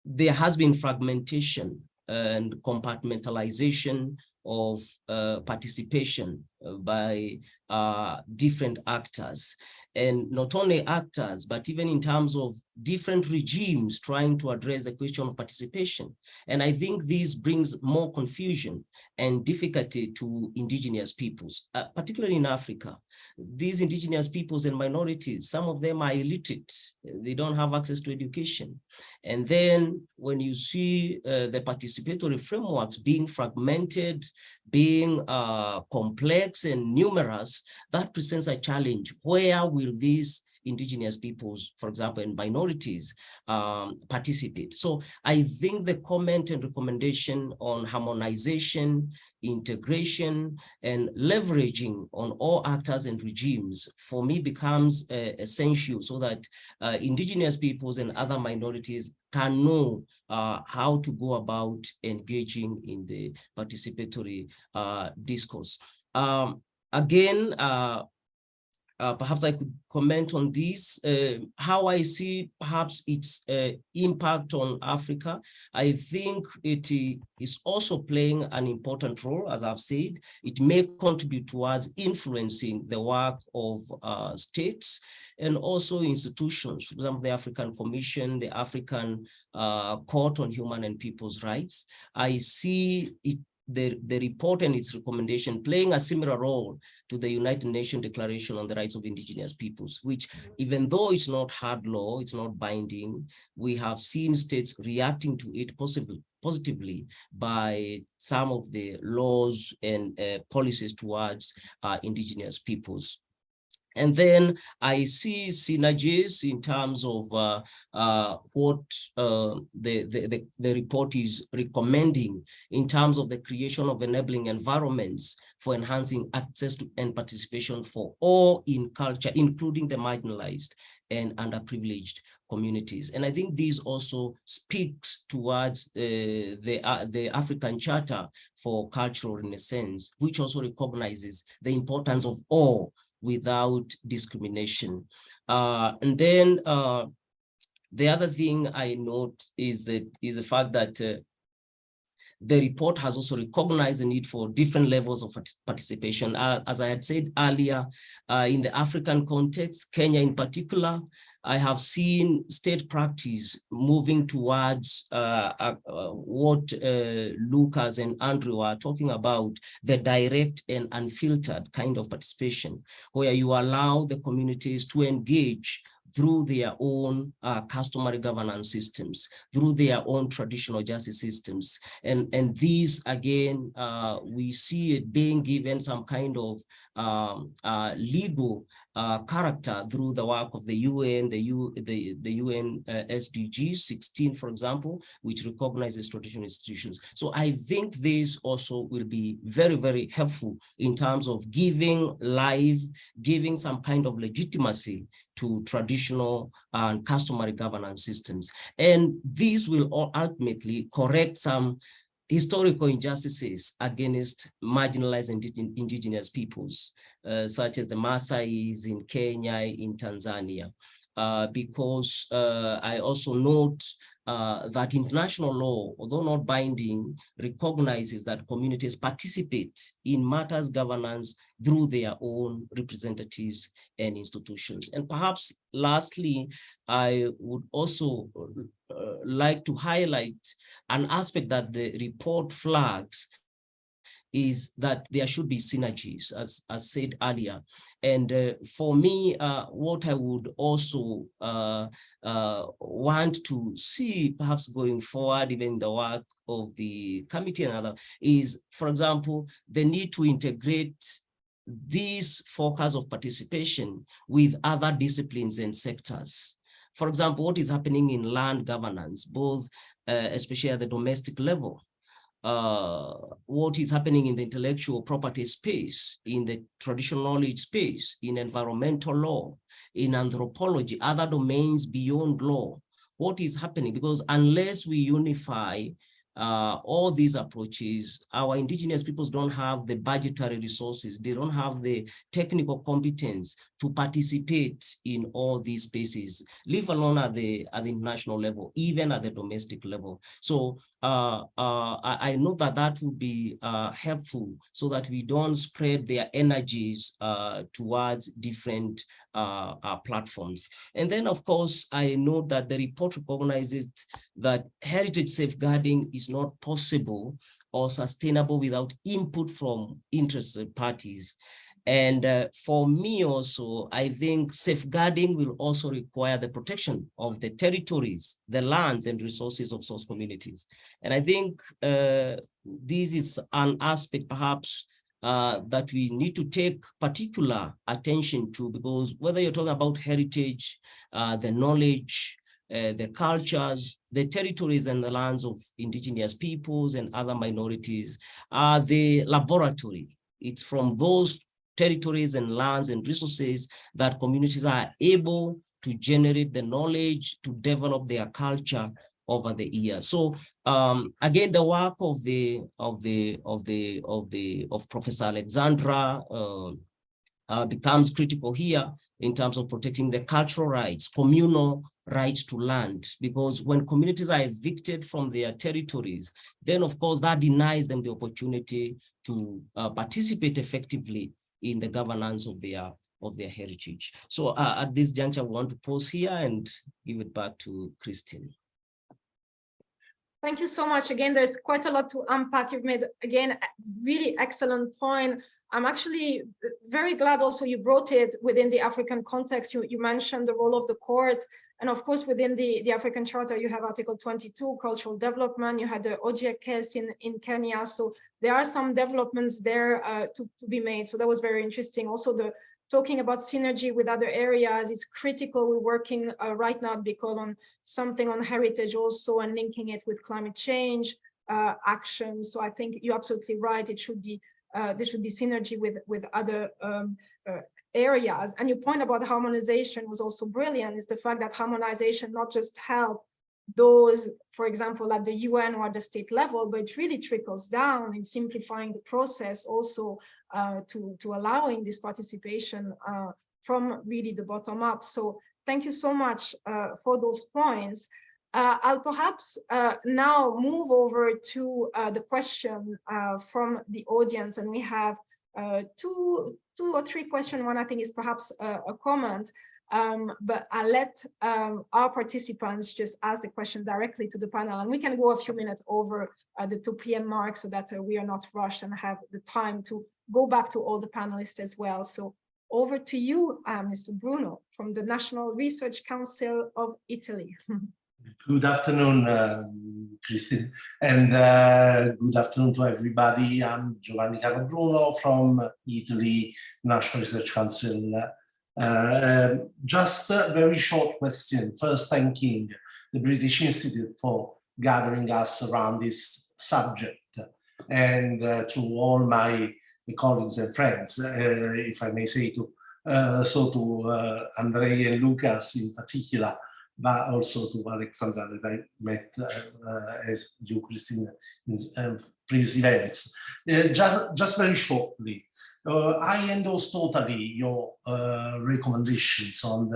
there has been fragmentation and compartmentalization of participation by different actors, and not only actors, but even in terms of different regimes trying to address the question of participation. And I think this brings more confusion and difficulty to indigenous peoples, particularly in Africa. These indigenous peoples and minorities, some of them are illiterate. They don't have access to education. And then when you see the participatory frameworks being fragmented, being complex and numerous, that presents a challenge. Where will these indigenous peoples, for example, and minorities participate? So I think the comment and recommendation on harmonization, integration, and leveraging on all actors and regimes, for me, becomes essential, so that indigenous peoples and other minorities can know how to go about engaging in the participatory discourse. Again, perhaps I could comment on this, how I see perhaps its impact on Africa. I think it is also playing an important role, as I've said. It may contribute towards influencing the work of states and also institutions, for example, the African Commission, the African Court on Human and People's Rights. I see it, the report and its recommendation playing a similar role to the United Nations Declaration on the Rights of Indigenous Peoples, which, even though it's not hard law, it's not binding, we have seen states reacting to it positively by some of the laws and policies towards indigenous peoples. And then I see synergies in terms of what the report is recommending in terms of the creation of enabling environments for enhancing access to and participation for all in culture, including the marginalized and underprivileged communities. And I think this also speaks towards the African Charter for Cultural Renaissance, which also recognizes the importance of all without discrimination. And then the other thing I note is the fact that the report has also recognized the need for different levels of participation. As I had said earlier, in the African context, Kenya in particular, I have seen state practice moving towards what Lucas and Andrew are talking about, the direct and unfiltered kind of participation, where you allow the communities to engage through their own customary governance systems, through their own traditional justice systems. And these, again, we see it being given some kind of legal character through the work of the UN, the UN SDG 16, for example, which recognizes traditional institutions. So I think this also will be very, very helpful in terms of giving some kind of legitimacy to traditional and customary governance systems. And these will ultimately correct some historical injustices against marginalized indigenous peoples, such as the Maasais in Kenya, in Tanzania. Because I also note that international law, although not binding, recognizes that communities participate in matters governance through their own representatives and institutions. And perhaps lastly, I would also like to highlight an aspect that the report flags, is that there should be synergies, as said earlier. And for me, what I would also want to see perhaps going forward, even the work of the committee and other, is, for example, the need to integrate this focus of participation with other disciplines and sectors. For example, what is happening in land governance, both especially at the domestic level, what is happening in the intellectual property space, in the traditional knowledge space, in environmental law, in anthropology, other domains beyond law, what is happening? Because unless we unify all these approaches, our indigenous peoples don't have the budgetary resources, they don't have the technical competence to participate in all these spaces, leave alone at the international level, even at the domestic level. So I know that would be helpful, so that we don't spread their energies towards different platforms. And then, of course, I know that the report recognizes that heritage safeguarding is not possible or sustainable without input from interested parties. And for me also, I think safeguarding will also require the protection of the territories, the lands and resources of source communities. And I think this is an aspect perhaps that we need to take particular attention to, because whether you're talking about heritage, the knowledge, the cultures, the territories and the lands of indigenous peoples and other minorities are the laboratory. It's from those territories and lands and resources that communities are able to generate the knowledge to develop their culture over the years. So again, the work of Professor Alexandra becomes critical here in terms of protecting the cultural rights, communal rights to land, because when communities are evicted from their territories, then of course that denies them the opportunity to participate effectively in the governance of their heritage. So at this juncture, I want to pause here and give it back to Christine.
Thank you so much. Again, there's quite a lot to unpack. You've made, again, a really excellent point. I'm actually very glad also you brought it within the African context. You mentioned the role of the court. And of course, within the African Charter, you have Article 22, cultural development. You had the Ojia case in Kenya. So there are some developments there to be made. So that was very interesting. Also, talking about synergy with other areas is critical. We're working right now at BICOL on something on heritage also and linking it with climate change action. So I think you're absolutely right. It should be there should be synergy with other areas. And your point about harmonization was also brilliant, is the fact that harmonization not just help those, for example, at the UN or at the state level, but it really trickles down in simplifying the process also to allowing this participation from really the bottom up. So thank you so much for those points. I'll perhaps now move over to the question from the audience, and we have two or three questions. One I think is perhaps a comment, but I'll let our participants just ask the question directly to the panel, and we can go a few minutes over the 2 p.m. mark so that we are not rushed and have the time to go back to all the panelists as well. So over to you, Mr. Bruno, from the National Research Council of Italy.
Good afternoon, Christine, and good afternoon to everybody. I'm Giovanni Carlo Bruno from Italy National Research Council. Just a very short question. First, thanking the British Institute for gathering us around this subject, and to all my colleagues and friends, if I may say, to Andrei and Lucas in particular, but also to Alexandra that I met as you, Christine, in previous events. Just very shortly, I endorse totally your recommendations on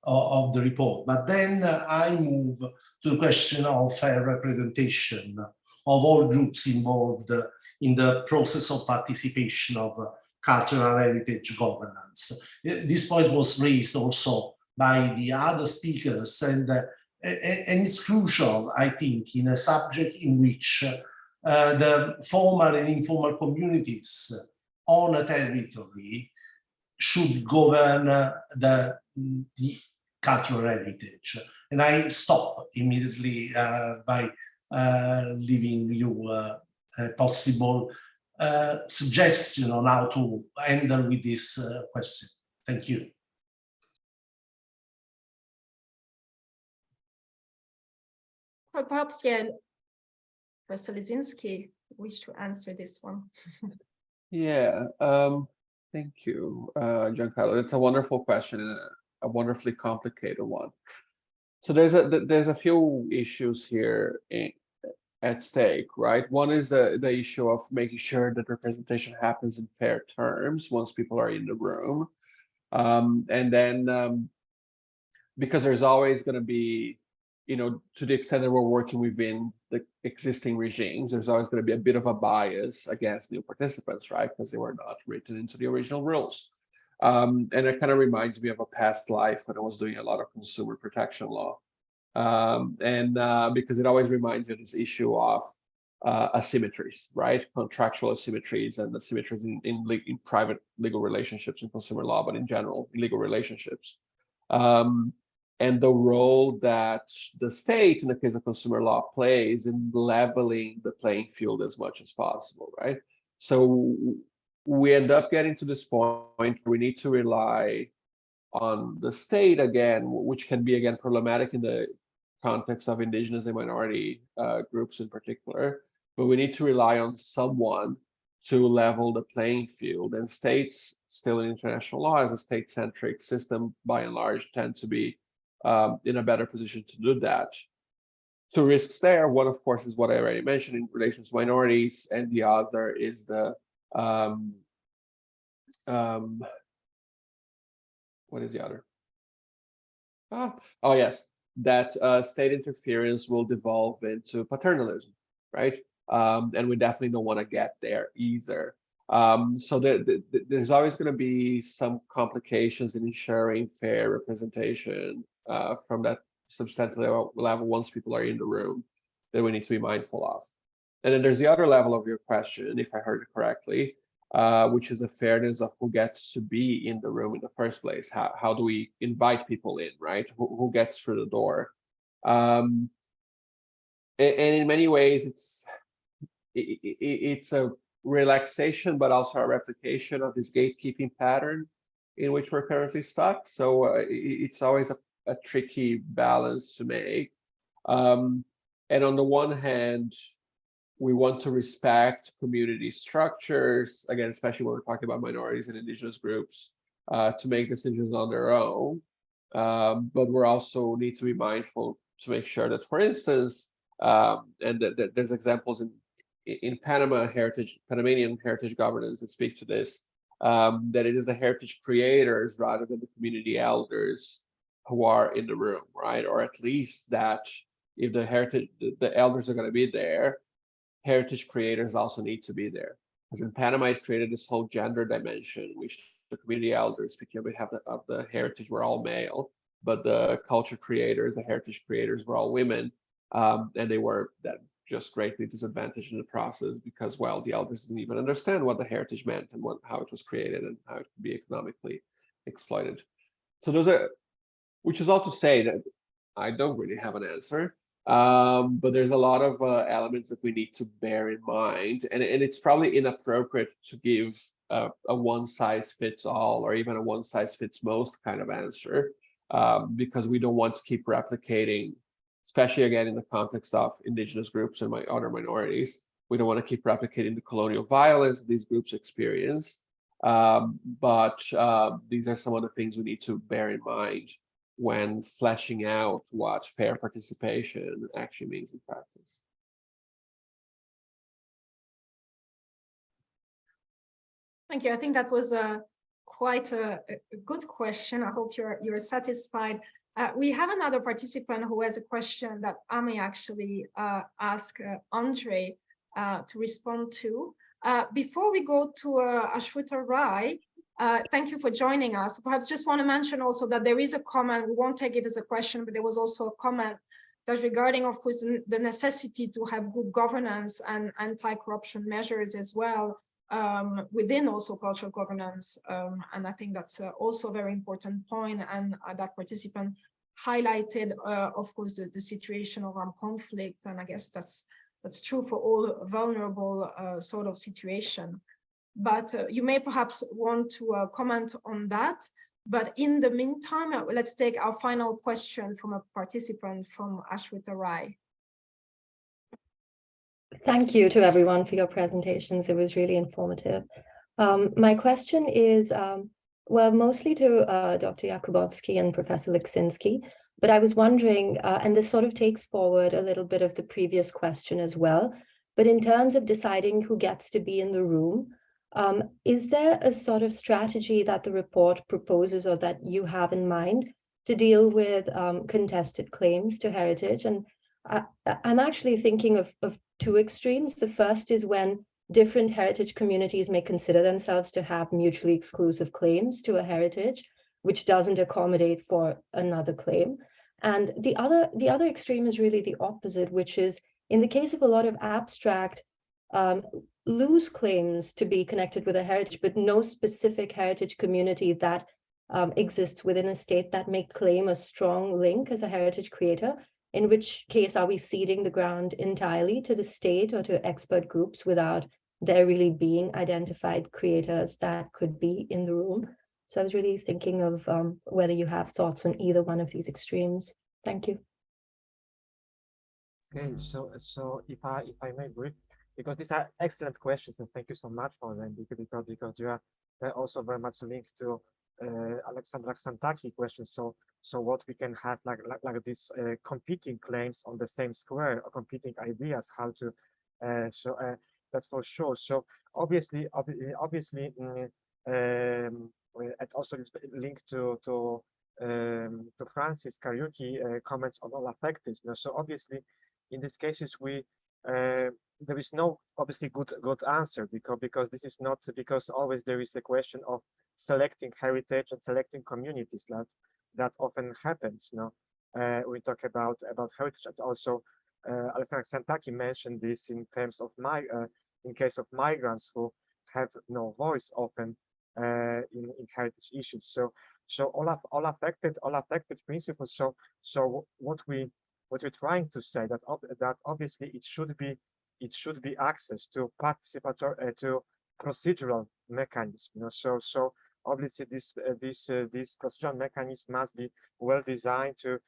of the report, but then I move to the question of fair representation of all groups involved in the process of participation of cultural heritage governance. This point was raised also by the other speakers, and it's crucial, I think, in a subject in which the formal and informal communities on a territory should govern the cultural heritage. And I stop immediately by leaving you a possible suggestion on how to handle with this question. Thank you.
Well, perhaps, yeah, Professor Lixinski wish to answer this one.
Yeah, thank you, Giancarlo. It's a wonderful question and a wonderfully complicated one. So there's a few issues here at stake, right? One is the issue of making sure that representation happens in fair terms once people are in the room, and then because there's always going to be, you know, to the extent that we're working within the existing regimes, there's always going to be a bit of a bias against new participants, right? Because they were not written into the original rules. And it kind of reminds me of a past life when I was doing a lot of consumer protection law. Because it always reminds me of this issue of asymmetries, right? Contractual asymmetries and asymmetries in private legal relationships in consumer law, but in general, in legal relationships. And the role that the state, in the case of consumer law, plays in leveling the playing field as much as possible, right? So we end up getting to this point where we need to rely on the state again, which can be, again, problematic in the context of indigenous and minority groups in particular, but we need to rely on someone to level the playing field. And states, still in international law, as a state-centric system, by and large, tend to be in a better position to do that. Two risks there. One, of course, is what I already mentioned in relation to minorities, and the other is the what is the other? Oh yes, that state interference will devolve into paternalism, right? And we definitely don't want to get there either. So there's always going to be some complications in ensuring fair representation from that substantive level once people are in the room that we need to be mindful of. And then there's the other level of your question, if I heard it correctly, which is the fairness of who gets to be in the room in the first place. How do we invite people in, right? Who gets through the door? And in many ways, it's a relaxation, but also a replication of this gatekeeping pattern in which we're currently stuck. So it's always a tricky balance to make. And on the one hand, we want to respect community structures, again, especially when we're talking about minorities and indigenous groups, to make decisions on their own. But we're also need to be mindful to make sure that, for instance, and that there's examples in Panamanian heritage governance that speak to this, that it is the heritage creators rather than the community elders who are in the room, right? Or at least that if the elders are going to be there, heritage creators also need to be there. Because in Panama, it created this whole gender dimension, which the community elders, speaking on behalf of the heritage, were all male, but the culture creators, the heritage creators, were all women, and they were then just greatly disadvantaged in the process because, well, the elders didn't even understand what the heritage meant and how it was created and how it could be economically exploited. So those are, which is all to say that I don't really have an answer. But there's a lot of elements that we need to bear in mind, and it's probably inappropriate to give a one-size-fits-all or even a one-size-fits-most kind of answer, because we don't want to keep replicating, especially again in the context of indigenous groups and other minorities. We don't want to keep replicating the colonial violence these groups experience, but these are some of the things we need to bear in mind when fleshing out what fair participation actually means in practice.
Thank you. I think that was quite a good question. I hope you're satisfied. We have another participant who has a question that I may actually ask Andre to respond to. Before we go to Ashwita Rai, thank you for joining us. Perhaps just want to mention also that there is a comment, we won't take it as a question, but there was also a comment that's regarding, of course, the necessity to have good governance and anti-corruption measures as well within also cultural governance. And I think that's also a very important point. And that participant highlighted, of course, the situation of armed conflict. And I guess that's true for all vulnerable sort of situation. But you may perhaps want to comment on that. But in the meantime, let's take our final question from a participant from Ashwita Rai.
Thank you to everyone for your presentations. It was really informative. My question is, well, mostly to Dr. Jakubowski and Professor Lixinski, but I was wondering, and this sort of takes forward a little bit of the previous question as well, but in terms of deciding who gets to be in the room, is there a sort of strategy that the report proposes or that you have in mind to deal with contested claims to heritage? And I'm actually thinking of two extremes. The first is when different heritage communities may consider themselves to have mutually exclusive claims to a heritage, which doesn't accommodate for another claim. And the other extreme is really the opposite, which is in the case of a lot of abstract loose claims to be connected with a heritage, but no specific heritage community that exists within a state that may claim a strong link as a heritage creator, in which case are we ceding the ground entirely to the state or to expert groups without there really being identified creators that could be in the room? So I was really thinking of whether you have thoughts on either one of these extremes. Thank you.
Okay, so if I may brief, because these are excellent questions, and thank you so much for them, because you are also very much linked to Alexandra Xantaki question. So what we can have like these competing claims on the same square or competing ideas, how to that's for sure. So obviously, and also it's linked to Francis Kariuki comments on all affected. So obviously, in these cases, there is no obviously good answer because this is not because always there is a question of selecting heritage and selecting communities that often happens. We talk about heritage, and also Alexander Santaki mentioned this in terms of in case of migrants who have no voice often in heritage issues. So all affected principles. So what we're trying to say that obviously it should be access to participatory to procedural mechanisms. So obviously this procedural mechanism must be well designed to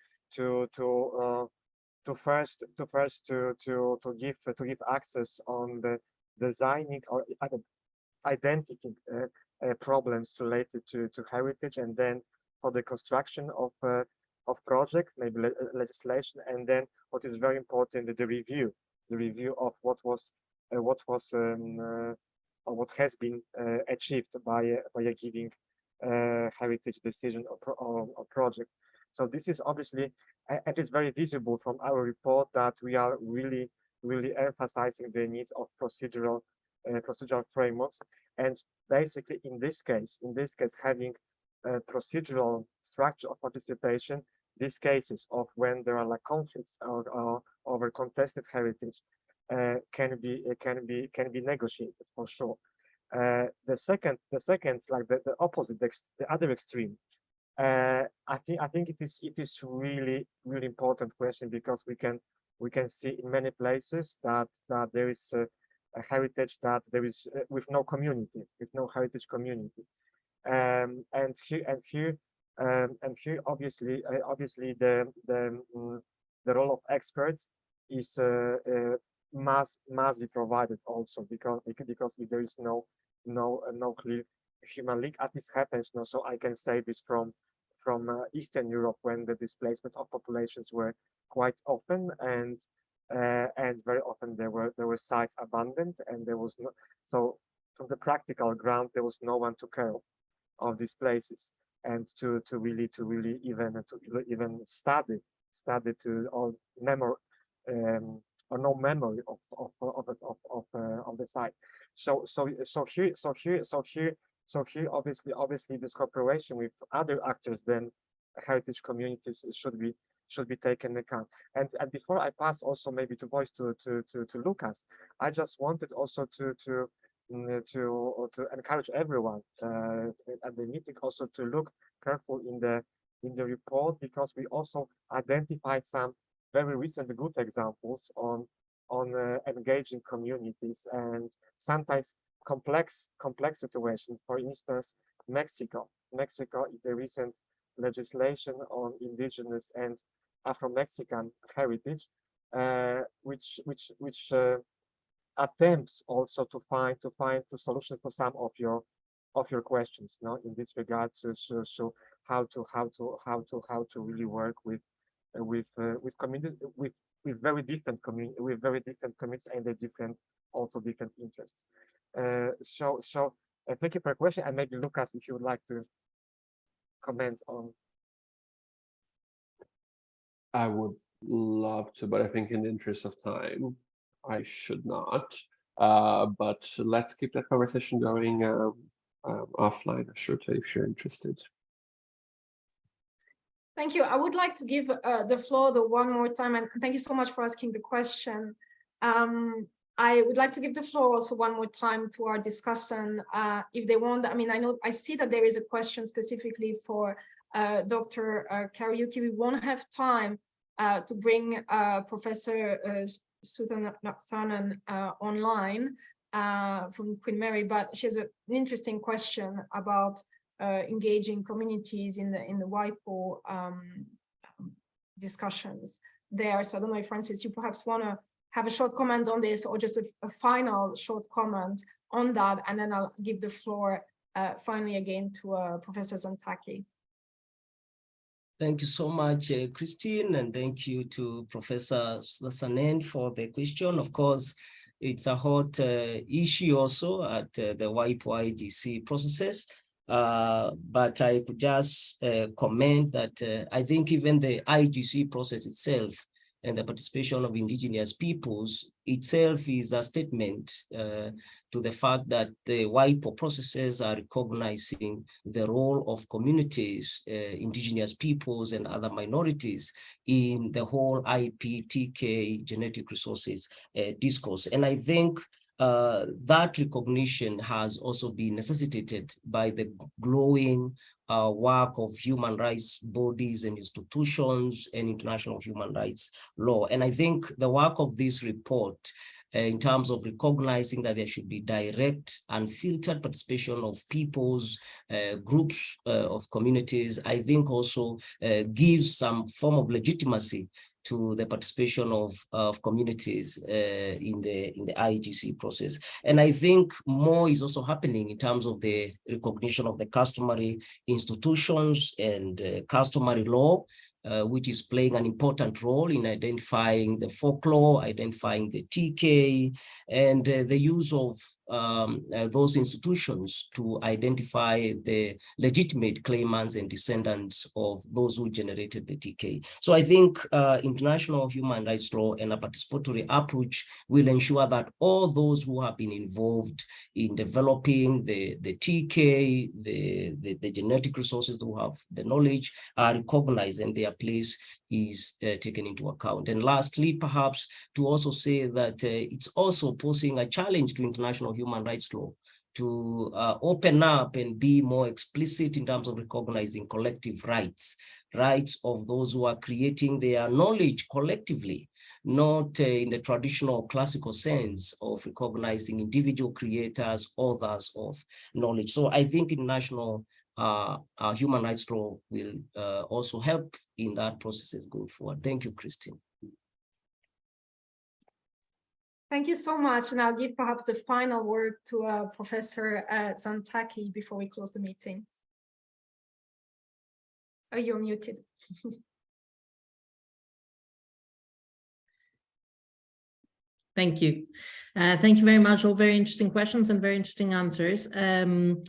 give access on the designing or identifying problems related to heritage, and then for the construction of project, maybe legislation, and then what is very important, the review of what has been achieved by a giving heritage decision or project. So this is obviously, and it's very visible from our report that we are really emphasizing the need of procedural frameworks. And basically in this case having a procedural structure of participation, these cases of when there are like conflicts or over contested heritage can be negotiated for sure. The second, like the opposite, the other extreme. I think it is really important question, because we can see in many places that there is a heritage that there is with no community, with no heritage community, and here obviously the role of experts is must be provided also, because if there is no clear human link, as this happens now. So I can say this from Eastern Europe, when the displacement of populations were quite often, and very often there were sites abandoned, and there was no, so from the practical ground there was no one to care of these places, and to really even study to all memory or no memory of the site. So here obviously this cooperation with other actors than heritage communities should be taken into account. And before I pass also maybe to voice to Lucas, I just wanted also to encourage everyone at the meeting also to look careful in the report, because we also identified some very recent good examples on engaging communities, and sometimes complex situations. For instance, Mexico is the recent legislation on indigenous and Afro-Mexican heritage, which attempts also to find solutions for some of your questions. In this regard, so how to really work with community, with very different communities and their different interests. So thank you for your question, and maybe Lucas, if you would like to comment on.
I would love to, but I think in the interest of time, I should not. But let's keep that conversation going offline, Ashruta, if you're interested.
Thank you. I would like to give the floor one more time, and thank you so much for asking the question. I would like to give the floor also one more time to our discussant, if they want. I mean, I see that there is a question specifically for Dr. Kariuki. We won't have time to bring Professor Suthanathanan online from Queen Mary, but she has an interesting question about engaging communities in the WIPO discussions there. So I don't know if, Francis, you perhaps want to have a short comment on this, or just a final short comment on that, and then I'll give the floor finally again to Professor Santaki.
Thank you so much, Christine, and thank you to Professor Suthanathanan for the question. Of course, it's a hot issue also at the WIPO IGC processes. But I could just comment that I think even the IGC process itself and the participation of indigenous peoples itself is a statement to the fact that the WIPO processes are recognizing the role of communities, indigenous peoples and other minorities in the whole IPTK genetic resources discourse. And I think that recognition has also been necessitated by the growing work of human rights bodies and institutions and international human rights law. And I think the work of this report in terms of recognizing that there should be direct and filtered participation of peoples, groups of communities, I think also gives some form of legitimacy to the participation of communities in the IGC process. And I think more is also happening in terms of the recognition of the customary institutions and customary law, which is playing an important role in identifying the folklore, identifying the TK, and the use of those institutions to identify the legitimate claimants and descendants of those who generated the TK. So I think international human rights law and a participatory approach will ensure that all those who have been involved in developing the TK, the genetic resources, who have the knowledge, are recognized and their place is taken into account. And lastly, perhaps to also say that it's also posing a challenge to international human rights law to open up and be more explicit in terms of recognizing collective rights of those who are creating their knowledge collectively, not in the traditional classical sense of recognizing individual creators, authors of knowledge. So I think international human rights law will also help in that process going forward. Thank you, Christine.
Thank you so much. And I'll give perhaps the final word to Professor Zantaki before we close the meeting. Oh, you're muted.
Thank you. Thank you very much. All very interesting questions and very interesting answers. I'm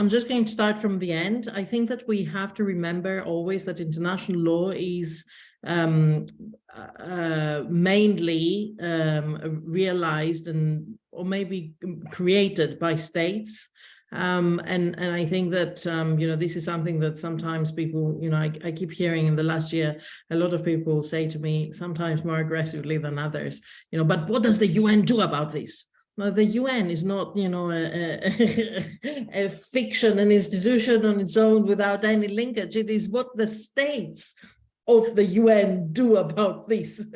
just going to start from the end. I think that we have to remember always that international law is mainly realized or maybe created by states. And I think that, this is something that sometimes people, I keep hearing in the last year, a lot of people say to me, sometimes more aggressively than others, but what does the UN do about this? Well, the UN is not, a fiction, an institution on its own without any linkage. It is what the states of the UN do about this.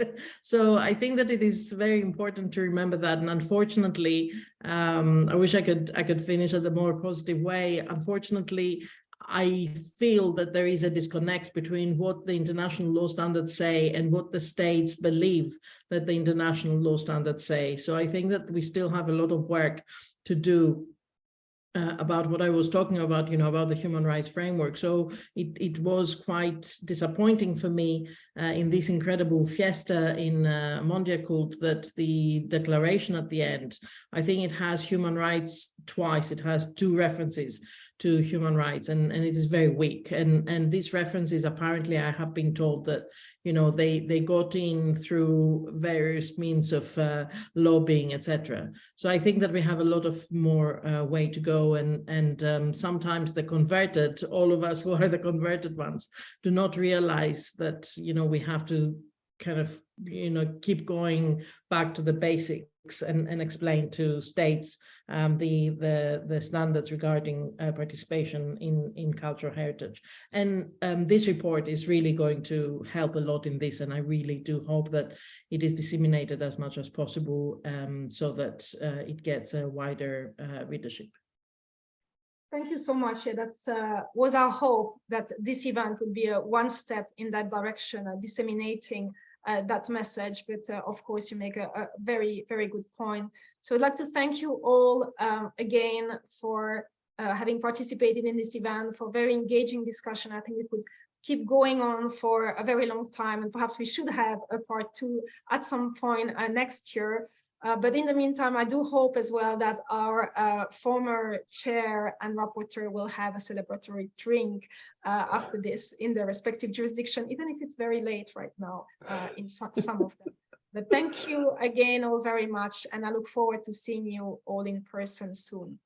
So I think that it is very important to remember that. And unfortunately, I wish I could finish at a more positive way. Unfortunately, I feel that there is a disconnect between what the international law standards say and what the states believe that the international law standards say. So I think that we still have a lot of work to do about what I was talking about, about the human rights framework. So it was quite disappointing for me in this incredible fiesta in Mondiakult that the declaration at the end, I think it has human rights twice. It has 2 references to human rights, and it is very weak. And these references, apparently, I have been told that, they got in through various means of lobbying, etc. So I think that we have a lot of more way to go. And sometimes the converted, all of us who are the converted ones, do not realize that, we have to kind of, keep going back to the basics and explain to states the standards regarding participation in cultural heritage. And this report is really going to help a lot in this. And I really do hope that it is disseminated as much as possible so that it gets a wider readership.
Thank you so much. Yeah, that was our hope, that this event would be a one step in that direction, disseminating that message. But of course, you make a very, very good point. So I'd like to thank you all again for having participated in this event, for very engaging discussion. I think we could keep going on for a very long time, and perhaps we should have a part 2 at some point next year. But in the meantime, I do hope as well that our former chair and rapporteur will have a celebratory drink after this in their respective jurisdiction, even if it's very late right now in some of them. But thank you again all very much, and I look forward to seeing you all in person soon.